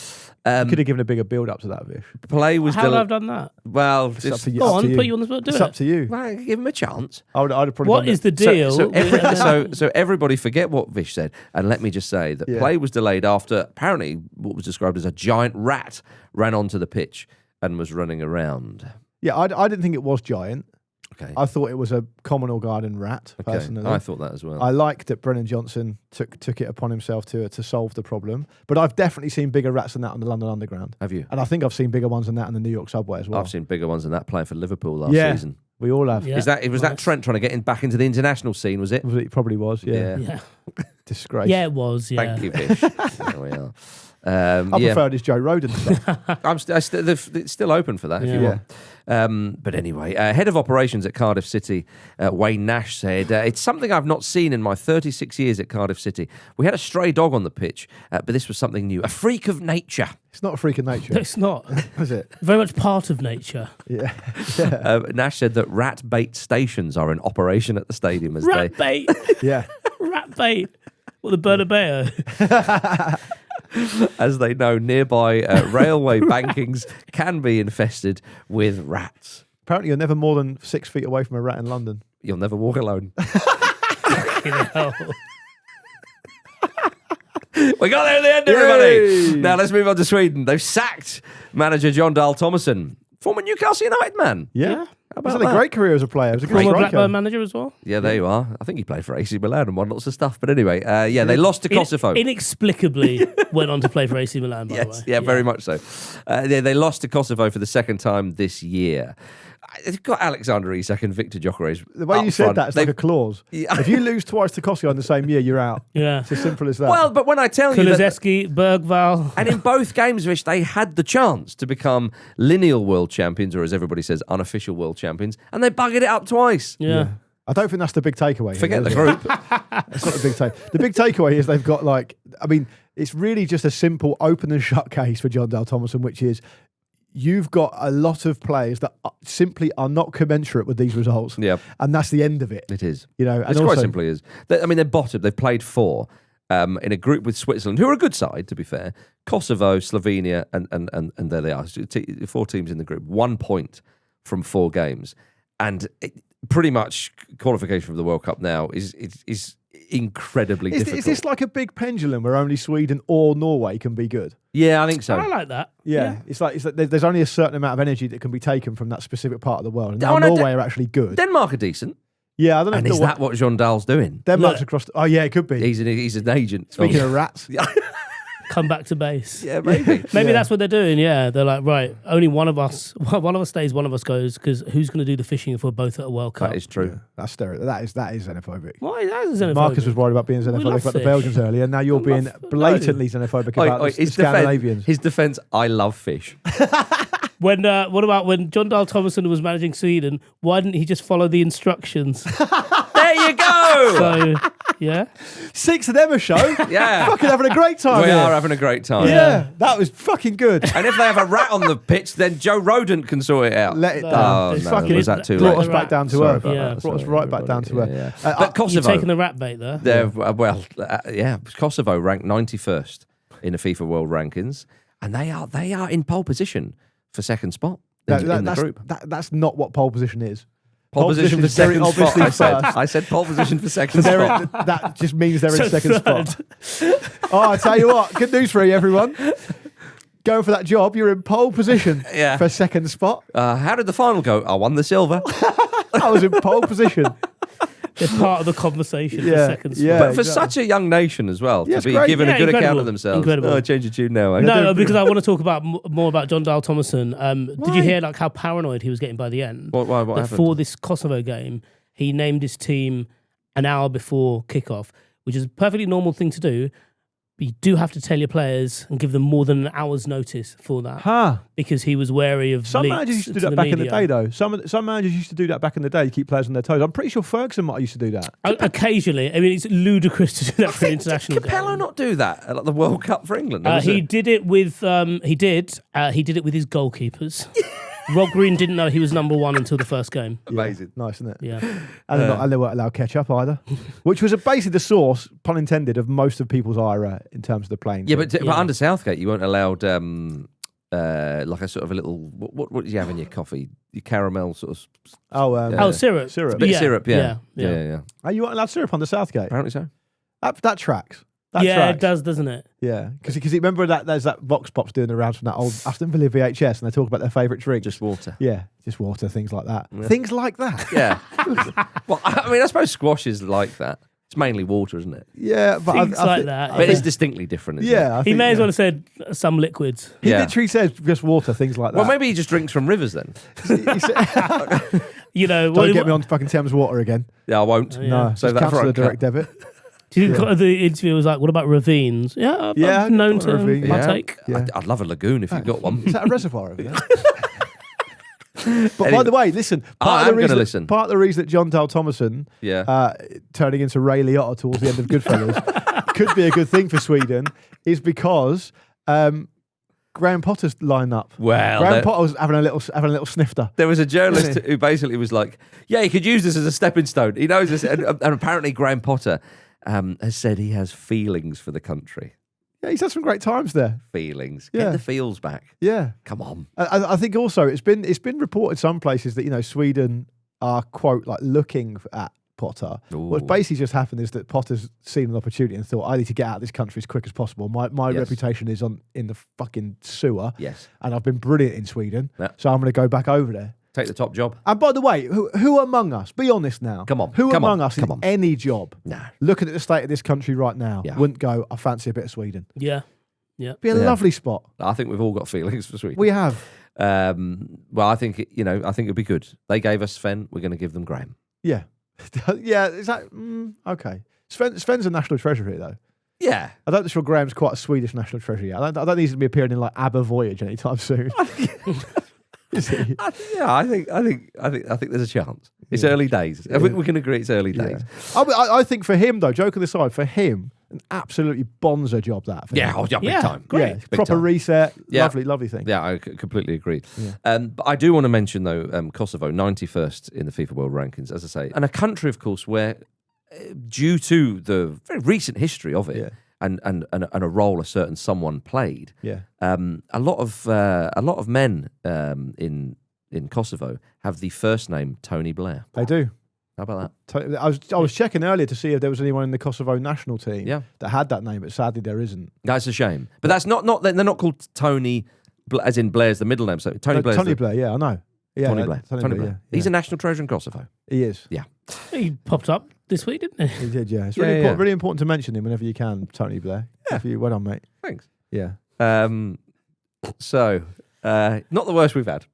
You could have given a bigger build up to that, Vish. Play was How would I have done that? Well, it's up to you. Go on, put you on the spot. Do it's it. up to you. Well, give him a chance. I'd have probably. What is the deal? So everybody forget what Vish said, and let me just say that play was delayed after apparently what was described as a giant rat ran onto the pitch and was running around. Yeah, I didn't think it was giant. Okay. I thought it was a communal garden rat, personally. I thought that as well. I liked that Brennan Johnson took it upon himself to solve the problem. But I've definitely seen bigger rats than that on the London Underground. Have you? And I think I've seen bigger ones than that on the New York subway as well. I've seen bigger ones than that playing for Liverpool last season. We all have. Yeah. Was that Trent trying to get back into the international scene, was it? It probably was, yeah. Disgrace. Yeah, it was, yeah. Thank you, Vish. There we are. I preferred his Joe Roden stuff. It's still open for that if you want. But anyway, head of operations at Cardiff City, Wayne Nash, said, it's something I've not seen in my 36 years at Cardiff City. We had a stray dog on the pitch, but this was something new. A freak of nature. It's not a freak of nature. No, it's not. Is it? Very much part of nature. Yeah. Nash said that rat bait stations are in operation at the stadium. Rat bait? Yeah. Rat bait. What, the Bernabeu? As they know, nearby railway bankings can be infested with rats. Apparently, you're never more than 6 feet away from a rat in London. You'll never walk alone. We got there in the end, everybody. Yay! Now let's move on to Sweden. They've sacked manager John Dahl Tomasson, former Newcastle United man. Yeah. He's had a great career as a player. He was a good Former striker. Blackburn manager as well. Yeah, there you are. I think he played for AC Milan and won lots of stuff. But anyway, they lost to Kosovo. Inexplicably went on to play for AC Milan, by the way. Yes, yeah, very much so. They lost to Kosovo for the second time this year. They've got Alexander Isak and Victor Gyökeres. The way you said that, it's like a clause. Yeah. If you lose twice to Kosovo in the same year, you're out. Yeah. It's as simple as that. Well, but when I tell you that... Kulusevski, Bergvall. And in both games, Vish, they had the chance to become lineal world champions, or as everybody says, unofficial world champions, and they buggered it up twice. Yeah. I don't think that's the big takeaway. Forget the here, is it? group. It's not the big take. The big takeaway is they've got it's really just a simple open and shut case for John Dale Thomason, which is you've got a lot of players that simply are not commensurate with these results. Yeah. And that's the end of it. It is. And It's also, quite simply is. They're bottom. They've played 4 in a group with Switzerland, who are a good side, to be fair. Kosovo, Slovenia, and there they are. 4 teams in the group. 1 point from 4 games. And pretty much qualification for the World Cup now is incredibly difficult. Is this like a big pendulum where only Sweden or Norway can be good? Yeah, I think so. I like that. Yeah. It's like there's only a certain amount of energy that can be taken from that specific part of the world. And now Oh, no, Norway are actually good. Denmark are decent. Yeah, I don't know. And if is that what Jean Dahl's doing? Denmark's Look, across. Oh yeah, it could be. He's an agent. Speaking of rats, Come back to base. Yeah, maybe. Maybe that's what they're doing. Yeah, they're like, right, only one of us stays, one of us goes, because who's going to do the fishing if we're both at a World Cup? That is true. that's that is xenophobic. Why? That is xenophobic. Marcus was worried about being xenophobic love about the fish. Belgians earlier, and now you're being blatantly xenophobic about the Scandinavians. His defence, I love fish. What about when John Dahl Tomasson was managing Sweden? Why didn't he just follow the instructions? There you go. So, yeah. 6 of them a show. Yeah. Fucking having a great time. We here. are having a great time. Yeah, that was fucking good. And if they have a rat on the pitch, then Joe Rodent can sort it out. Let it No, down. Oh, it's no, fucking- was that too Brought late? us back down to Sorry earth. about Yeah. that. Brought us Sorry, right back down to everybody. earth. Yeah. But You're Kosovo, taking the rat bait there. Kosovo ranked 91st in the FIFA World Rankings, and they are in pole position for second spot in the group. That's not what pole position is. Pole position for is very second spot. obviously first. I said pole position for second They're spot. that just means they're in So second third. spot. Oh, I tell you what, good news for you, everyone. Going for that job, you're in pole position Yeah. for second spot. How did the final go? I won the silver. I was in pole position. They're part of the conversation for Yeah, second spot. yeah. But for exactly. such a young nation as well, Yeah, to it's be great. given a Yeah, good account incredible. of themselves. Incredible. Oh, change your tune now. Eh? No, because I want to talk about more about John Dahl Tomasson. Did you Why? hear like how paranoid he was getting by the end? What That happened? for this Kosovo game, he named his team an hour before kickoff, which is a perfectly normal thing to do. But you do have to tell your players and give them more than an hour's notice for that, Huh. because he was wary of Some leaks managers used to do to that back in the media. day, though. Some managers used to do that back in the day to keep players on their toes. I'm pretty sure Ferguson might have used to do that. Occasionally, I mean, it's ludicrous to do that for an international Did Capello game. not do that at like, the World Cup for England? He did it with he did it with his goalkeepers. Rob Green didn't know he was number 1 until the first game. Amazing. Nice, isn't it? Yeah. And they weren't allowed ketchup either, which was basically the source, pun intended, of most of people's ira in terms of the playing. Yeah, team. but under Southgate, you weren't allowed like a sort of a little. What did you have in your coffee? Your caramel sort of. Syrup. Syrup. Bit of syrup, yeah. Yeah. Yeah. Oh, you weren't allowed syrup on the Southgate. Apparently so. That tracks. That Yeah, tracks. it does, doesn't it? Yeah, because remember that there's that Vox Pops doing the rounds from that old Aston Villa VHS, and they talk about their favourite drink. Just water. Yeah, just water, things like that. Yeah. Things like that. Yeah. Well, I mean, I suppose squash is like that. It's mainly water, isn't it? Yeah, but Things I like think- that. But it's distinctly different. Isn't Yeah, I He think, may as yeah. well have said some liquids. He Yeah. literally says just water, things like it? that. Well, maybe he just drinks from rivers then. He said, You know, don't get me on fucking Thames Water again. Yeah, I won't. Yeah. No, So just that's cancel right, the direct debit. Do you think the interview was like, what about ravines? Yeah, Yeah, I'm known to ravine, yeah. partake. Yeah. I'd love a lagoon if you've got one. Is that a reservoir over there? But by Anyway, the way, listen. I am gonna listen. Part of the reason that John Dahl Tomasson Yeah. turning into Ray Liotta towards the end of Goodfellas could be a good thing for Sweden is because Graham Potter's lined up. Well, Graham there- Potter was having a little snifter. There was a journalist Isn't who basically was like, "Yeah, you could use this as a stepping stone." He knows this, and apparently Graham Potter has said he has feelings for the country. Yeah, he's had some great times there. Feelings, Yeah. get the feels back. Yeah. Come on. I think also it's been reported some places that Sweden are quote like looking at Potter. What's Ooh. basically just happened is that Potter's seen an opportunity and thought, I need to get out of this country as quick as possible. My Yes. reputation is in the fucking sewer, Yes. and I've been brilliant in Sweden, Yeah. so I'm going to go back over there. Take the top job. And by the way, who among us, be honest now. Come on. Who Come among on, us come in on. any job, No. looking at the state of this country right now, Yeah. wouldn't go, I fancy a bit of Sweden? Yeah. Yeah. Be a lovely spot. I think we've all got feelings for Sweden. We have. Well, I think it'd be good. They gave us Sven. We're going to give them Graham. Yeah. Yeah, is that... okay. Sven's a national treasure here, though. Yeah. I don't think Graham's quite a Swedish national treasure yet. I don't think he's going to be appearing in like ABBA Voyage anytime soon. Is he? I think there's a chance. It's early days. I think we can agree it's early days. I think for him, though, joking aside, for him, an absolutely bonza job that. For him. Big time. Great. Yeah, Big proper time. reset. Yeah. Lovely thing. Yeah, I completely agree. But I do want to mention, though, Kosovo, 91st in the FIFA World Rankings, as I say. And a country, of course, where, due to the very recent history of it, and a role a certain someone played, a lot of men in Kosovo have the first name Tony Blair. They do. How about that? I was checking earlier to see if there was anyone in the Kosovo national team Yeah. that had that name, but sadly there isn't. That's a shame. But that's not they're not called Tony, as in Blair's the middle name. So Tony Blair's Tony Blair, yeah, I know. Yeah, Tony Blair. Tony Blair. yeah. He's a national treasure in Kosovo. He is. Yeah. He popped up this week, didn't he? He did, yeah. It's Yeah, really, yeah. really important to mention him whenever you can, Tony Blair. Yeah. Well done, mate. Thanks. Yeah. So, not the worst we've had.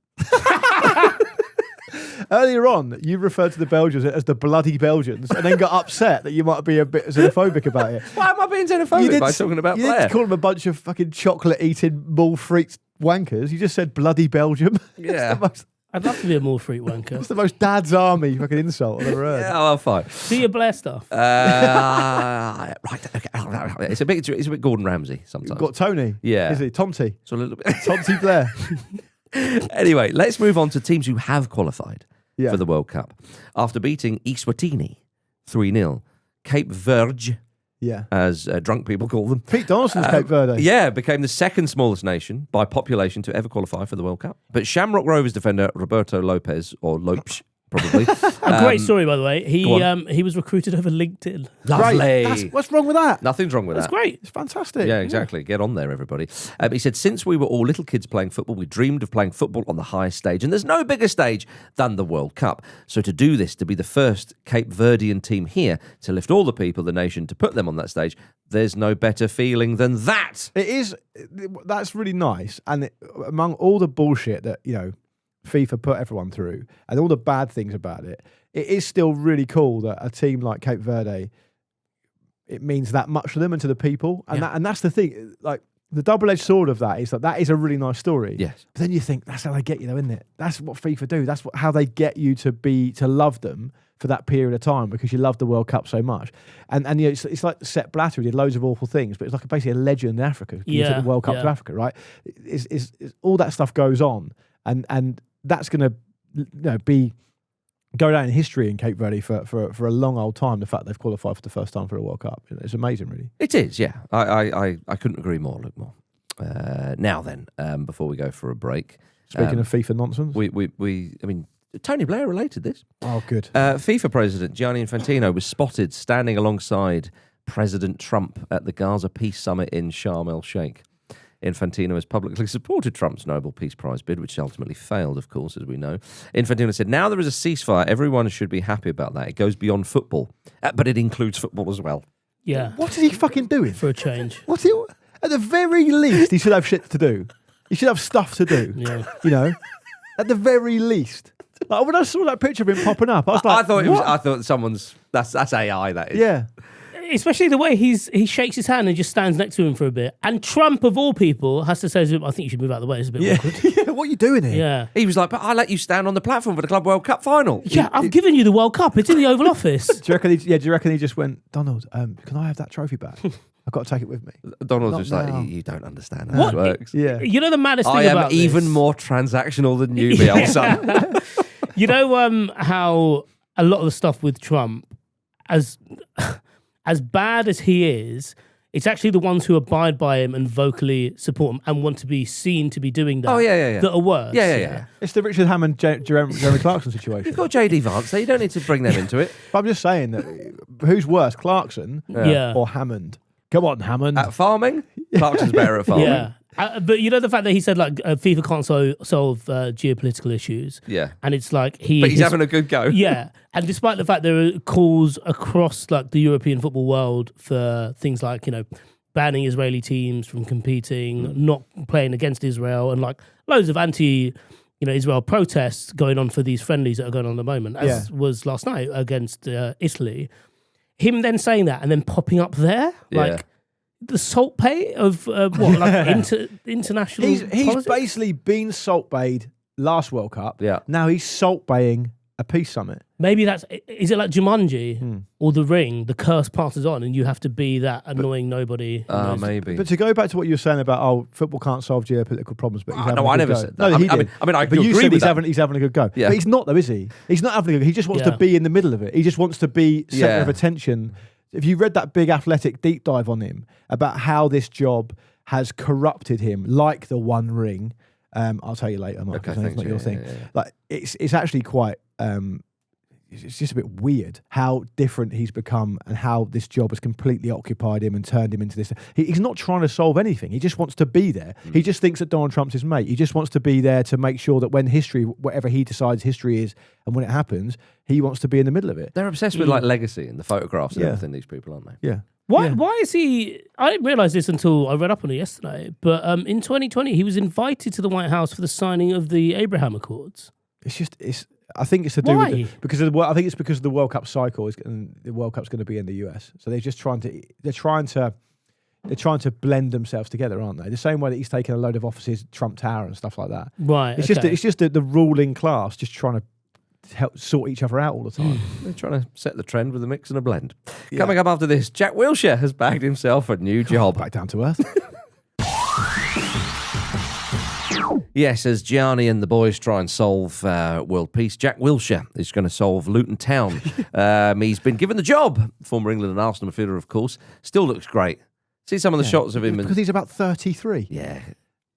Earlier on, you referred to the Belgians as the bloody Belgians and then got upset that you might be a bit xenophobic about it. Why am I being xenophobic by talking about you Blair? didn't call them a bunch of fucking chocolate-eating, mall-freaked wankers. You just said bloody Belgium. Yeah. I'd love to be a more freak wanker. It's the most dad's army fucking insult I've ever heard. Yeah, well, fine. Do your Blair stuff. Right. Okay. It's a bit Gordon Ramsay sometimes. You've got Tony. Yeah. Is he? Tomty. So a little bit. Tomty Blair. Anyway, let's move on to teams who have qualified Yeah. for the World Cup. After beating Eswatini 3-0, Cape Verde, Yeah. as drunk people call them, Pete Donaldson's Cape Verde. yeah, became the second smallest nation by population to ever qualify for the World Cup. But Shamrock Rovers defender Roberto Lopez, or Lopes, probably. A great story, by the way. go He was recruited over LinkedIn. Lovely. Great. What's wrong with that? Nothing's wrong with That's that. great. It's fantastic. Yeah, exactly. Get on there, everybody. He said, since we were all little kids playing football, we dreamed of playing football on the highest stage. And there's no bigger stage than the World Cup. So to do this, to be the first Cape Verdean team here, to lift all the people, the nation, to put them on that stage, there's no better feeling than that. It is. That's really nice. And among all the bullshit that, FIFA put everyone through and all the bad things about it, it is still really cool that a team like Cape Verde, it means that much to them and to the people. And and that's the thing. Like, the double-edged sword of that is that is a really nice story. Yes. But then you think, that's how they get you, though, isn't it? That's what FIFA do. That's how they get you to love them for that period of time because you love the World Cup so much. And it's like Sepp Blatter, who did loads of awful things, but it's like basically a legend in Africa. You took the World Cup to Africa, right? It's all that stuff goes on. And that's going to go down in history in Cape Verde for a long old time, the fact they've qualified for the first time for a World Cup. It's amazing, really. It is, yeah. I couldn't agree more, Luke Moore. Now then, before we go for a break. Speaking of FIFA nonsense. I mean, Tony Blair related this. Oh, good. FIFA president Gianni Infantino was spotted standing alongside President Trump at the Gaza Peace Summit in Sharm el-Sheikh. Infantino has publicly supported Trump's Nobel Peace Prize bid, which ultimately failed, of course, as we know. Infantino said, now there is a ceasefire. Everyone should be happy about that. It goes beyond football, but it includes football as well. Yeah. What is he fucking doing? For a change. At the very least, he should have shit to do. He should have stuff to do. Yeah. At the very least. Like, when I saw that picture of him popping up, I was like, I thought someone's that's AI. That is. Yeah. Especially the way he shakes his hand and just stands next to him for a bit. And Trump, of all people, has to say to him, I think you should move out of the way. It's a bit awkward. Yeah, what are you doing here? Yeah. He was like, but I let you stand on the platform for the Club World Cup final. Yeah, I've given you the World Cup. It's in the Oval Office. Do you reckon he just went, Donald, can I have that trophy back? I've got to take it with me. Donald's Not just now. like, you don't understand how What? this works. Yeah. You know the maddest thing I am about even this? more transactional than you, me old son. You know how a lot of the stuff with Trump, as bad as he is, it's actually the ones who abide by him and vocally support him and want to be seen to be doing that. Oh, yeah. That are worse. Yeah. It's the Richard Hammond, Jeremy Clarkson situation. You've got JD Vance there. You don't need to bring them into it. But I'm just saying that who's worse, Clarkson Yeah. or Hammond? Come on, Hammond. At farming, Clarkson's better at farming. Yeah. But you know the fact that he said like FIFA can't solve geopolitical issues. Yeah. And it's like But he's having a good go. Yeah. And despite the fact there are calls across like the European football world for things like, banning Israeli teams from competing, not playing against Israel, and like loads of Israel protests going on for these friendlies that are going on at the moment, as was last night against Italy. Him then saying that and then popping up there, like the salt bay of international. He's basically been salt bayed last World Cup. Yeah. Now he's salt baying a peace summit. Maybe is it like Jumanji or The Ring? The curse passes on, and you have to be that annoying nobody. Maybe. But to go back to what you were saying about football can't solve geopolitical problems, but he's having a I good never go. said that. No, he did. I but you agree said with he's having a good go. Yeah. But he's not though, is he? He's not having a good go. He just wants to be in the middle of it. He just wants to be centre of attention. If you read that big Athletic deep dive on him about how this job has corrupted him, like the One Ring, I'll tell you later, Mark. Okay, it's not your thing. Yeah. Like it's actually quite. It's just a bit weird how different he's become and how this job has completely occupied him and turned him into this. He's not trying to solve anything. He just wants to be there. He just thinks that Donald Trump's his mate. He just wants to be there to make sure that when history, whatever he decides history is, and when it happens, he wants to be in the middle of it. They're obsessed with like legacy and the photographs and everything, these people, aren't they? Yeah. Why is he... I didn't realise this until I read up on it yesterday, but in 2020, he was invited to the White House for the signing of the Abraham Accords. I think it's to do Why? with because of the, I think it's because of the World Cup cycle, and the World Cup's going to be in the US. So they're just trying to blend themselves together, aren't they? The same way that he's taken a load of offices, Trump Tower and stuff like that. Right. It's just the ruling class just trying to help sort each other out all the time. They're trying to set the trend with a mix and a blend. Coming up after this, Jack Wilshere has bagged himself a new job. Back down to earth. Yes, as Gianni and the boys try and solve world peace, Jack Wilshere is going to solve Luton Town. He's been given the job. Former England and Arsenal midfielder, of course. Still looks great. See some of the shots of him. Because he's about 33. Yeah.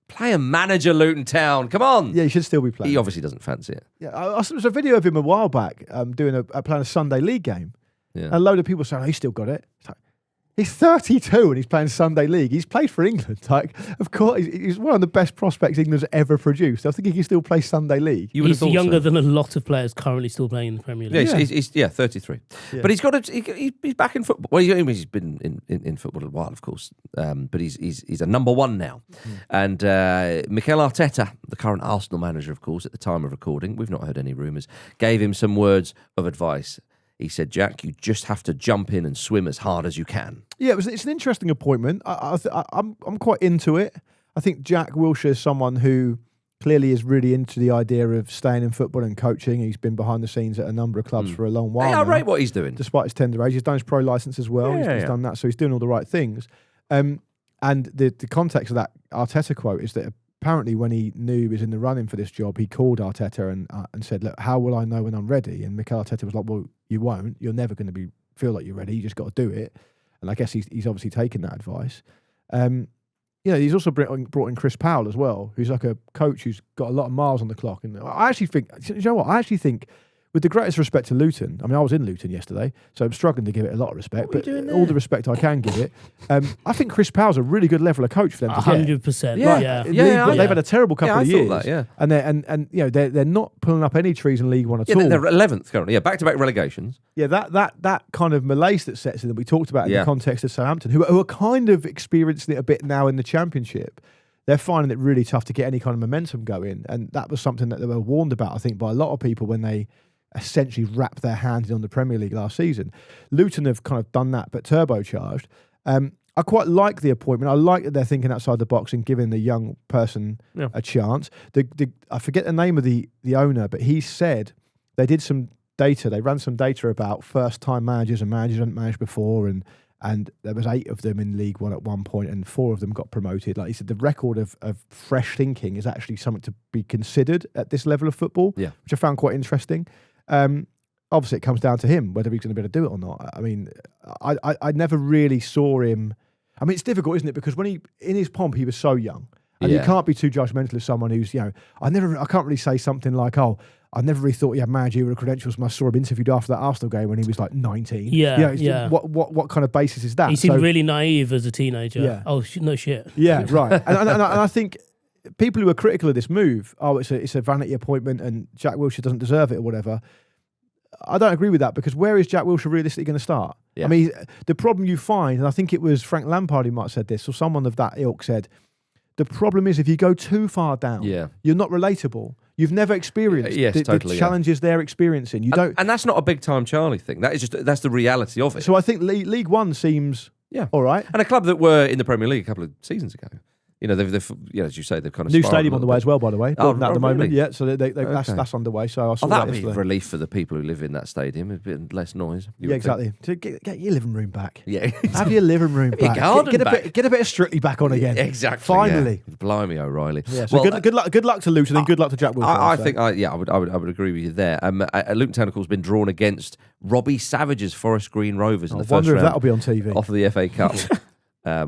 Play a manager, Luton Town. Come on. Yeah, he should still be playing. He obviously doesn't fancy it. Yeah, there was a video of him a while back playing a Sunday league game. Yeah. A load of people saying, he's still got it. It's like, he's 32 and he's playing Sunday League. He's played for England. Like, of course, he's one of the best prospects England's ever produced. I think he can still play Sunday League. He's younger than a lot of players currently still playing in the Premier League. Yeah, he's 33. Yeah. But he's back in football. Well, he's been in football a while, of course. But he's a number one now. And Mikel Arteta, the current Arsenal manager, of course, at the time of recording, we've not heard any rumours, gave him some words of advice. He said, Jack, you just have to jump in and swim as hard as you can. Yeah, it's an interesting appointment. I'm quite into it. I think Jack Wilshere is someone who clearly is really into the idea of staying in football and coaching. He's been behind the scenes at a number of clubs for a long while. I rate what he's doing. Despite his tender age. He's done his pro licence as well. He's done that, so he's doing all the right things. And the context of that Arteta quote is that apparently when he knew he was in the running for this job, he called Arteta and said, look, how will I know when I'm ready? And Mikel Arteta was like, well, you won't. You're never going to feel like you're ready. You just got to do it. And I guess he's obviously taken that advice. He's also brought in Chris Powell as well, who's like a coach who's got a lot of miles on the clock. And I actually think, you know what? I actually think, with the greatest respect to Luton, I mean, I was in Luton yesterday, so I'm struggling to give it a lot of respect, but all the respect I can give it, I think Chris Powell's a really good level of coach for them to 100%. get. They've had a terrible couple of years. That, and they're not pulling up any trees in League One at all. They're 11th currently. Yeah, back-to-back relegations. Yeah, that kind of malaise that sets in that we talked about in the context of Southampton, who are kind of experiencing it a bit now in the Championship. They're finding it really tough to get any kind of momentum going, and that was something that they were warned about, I think, by a lot of people when they essentially wrapped their hands on the Premier League last season. Luton have kind of done that, but turbocharged. I quite like the appointment. I like that they're thinking outside the box and giving the young person a chance. I forget the name of the owner, but he said they did some data. They ran some data about first-time managers and managers who hadn't managed before, and there was 8 of them in League One at one point, and 4 of them got promoted. Like he said, the record of fresh thinking is actually something to be considered at this level of football, which I found quite interesting. Obviously, it comes down to him, whether he's going to be able to do it or not. I mean, I never really saw him. I mean, it's difficult, isn't it? Because when in his pomp, he was so young. And you can't be too judgmental of someone who's, I can't really say something like, I never really thought he had managerial credentials when I saw him interviewed after that Arsenal game when he was like 19. Yeah, What kind of basis is that? He seemed really naive as a teenager. Yeah. Oh, no shit. Yeah, right. and I think people who are critical of this move, it's a vanity appointment and Jack Wilshere doesn't deserve it or whatever. I don't agree with that because where is Jack Wilshere realistically going to start? Yeah. I mean, the problem you find, and I think it was Frank Lampard who might have said this, or someone of that ilk said, the problem is if you go too far down, you're not relatable. You've never experienced the challenges they're experiencing. You don't, and that's not a big time Charlie thing. That's the reality of it. So I think League One seems all right, and a club that were in the Premier League a couple of seasons ago. You know, they've as you say, they've kind of new stadium on the way as well, by the way. At the moment, really? yeah. So that's underway. So I saw that'd be a relief for the people who live in that stadium. A bit less noise. Exactly. To get your living room back. Yeah, have your living room back. Your garden back. Get a bit of Strictly back on again. Yeah, exactly. Finally. Yeah. Blimey, O'Reilly. Yeah. So good luck to Luton and good luck to Jack Wilshere. I would agree with you there. Luton Town, of course, has been drawn against Robbie Savage's Forest Green Rovers in the first round. I wonder if that'll be on TV. Off of the FA Cup.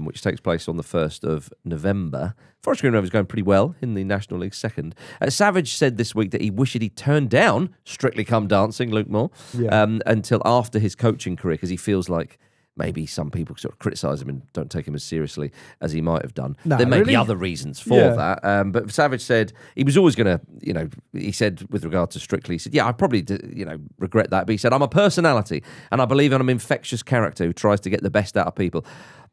Which takes place on the 1st of November. Forest Green Rovers going pretty well in the National League second. Savage said this week that he wished he'd turned down Strictly Come Dancing, Luke Moore, until after his coaching career, because he feels like maybe some people sort of criticise him and don't take him as seriously as he might have done. There may be other reasons for that. But Savage said he was always going to, he said with regard to Strictly, he said, I probably, regret that. But he said, I'm a personality and I believe I'm an infectious character who tries to get the best out of people.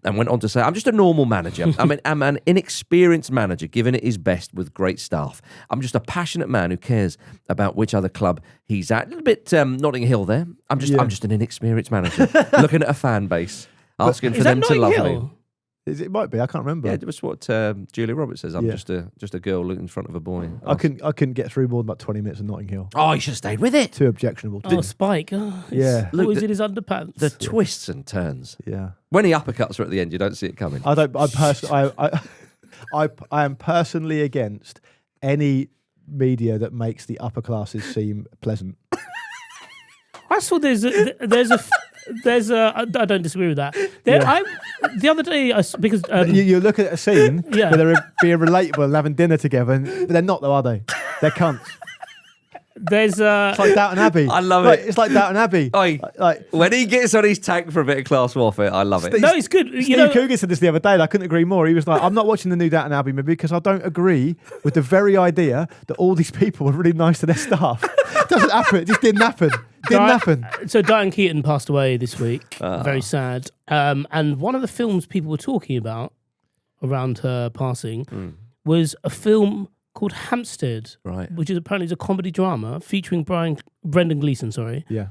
And went on to say, I'm just a normal manager. I'm an inexperienced manager giving it his best with great staff. I'm just a passionate man who cares about which other club he's at. A little bit Notting Hill there. I'm just an inexperienced manager looking at a fan base, asking for them to love me. It might be. I can't remember. Yeah, that's what Julia Roberts says. I'm just a girl looking in front of a boy. I couldn't get through more than about 20 minutes of Notting Hill. Oh, you should have stayed with it. Too objectionable. Spike. Oh, yeah. Look, was in his underpants. The twists and turns. Yeah. When he uppercuts her at the end, you don't see it coming. I am personally against any media that makes the upper classes seem pleasant. I saw there's a I don't disagree with that. The other day, because you look at a scene where they're being relatable and having dinner together, but they're not though, are they? They're cunts. It's like Downton Abbey. I love it. It's like Downton Abbey. When he gets on his tank for a bit of class warfare, I love it. No, it's good. Steve Coogan said this the other day, and I couldn't agree more. He was like, I'm not watching the new Downton Abbey movie because I don't agree with the very idea that all these people were really nice to their staff. It doesn't happen. It just didn't happen. So Diane Keaton passed away this week. Very sad. And one of the films people were talking about around her passing was a film called Hampstead, right? Which is apparently a comedy drama featuring Brendan Gleeson. Yeah,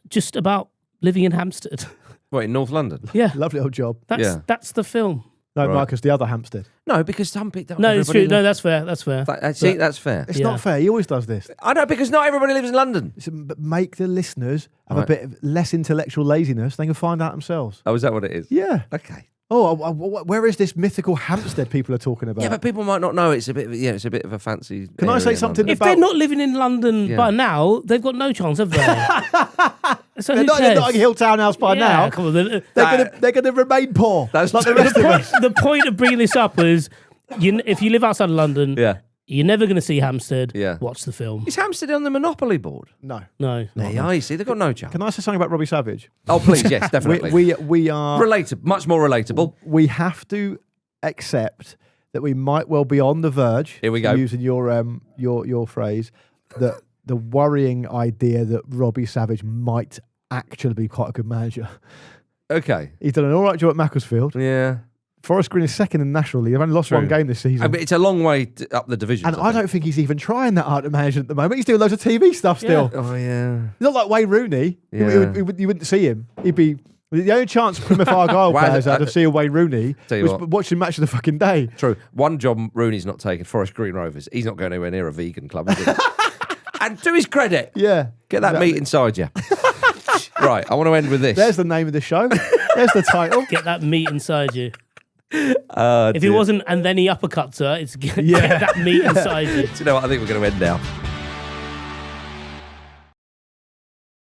just about living in Hampstead. What, in North London? Yeah, lovely old job. That's the film. No, right. Marcus, the other Hampstead. No, because some people. No, it's true. No, that's fair. That's fair. See, that's fair. It's not fair. He always does this. I know, because not everybody lives in London. But make the listeners have a bit of less intellectual laziness. They can find out themselves. Oh, is that what it is? Yeah. Okay. Oh, where is this mythical Hampstead people are talking about? Yeah, but people might not know. It's a bit of a fancy. Can I say something if they're not living in London by now, they've got no chance, have they? So they're not in Notting Hill Townhouse by now. Come on, they're going to remain poor. That's like the rest of us. The point of bringing this up was, if you live outside of London, you're never going to see Hampstead. Yeah. Watch the film. Is Hampstead on the Monopoly board? No. You see, they've got no chance. Can I say something about Robbie Savage? Oh, please, yes, definitely. we are relatable, much more relatable. We have to accept that we might well be on the verge. Here we go. Using your phrase, that the worrying idea that Robbie Savage might actually be quite a good manager. Okay. He's done an all right job at Macclesfield. Yeah. Forest Green is second in the National League. They've only lost one game this season. But it's a long way up the division. And I don't think he's even trying that art of management at the moment. He's doing loads of TV stuff still. Yeah. Oh, yeah. He's not like Wayne Rooney. Yeah. You wouldn't see him. He'd be... The only chance Plymouth Argyle players had of seeing Wayne Rooney was watching Match of the fucking Day. True. One job Rooney's not taking, Forest Green Rovers. He's not going anywhere near a vegan club, is he? And to his credit, get that meat inside you. Right, I want to end with this. There's the name of the show. There's the title. Get that meat inside you. If it wasn't, and then he uppercuts her, it's get that meat inside you. Do you know what? I think we're going to end now.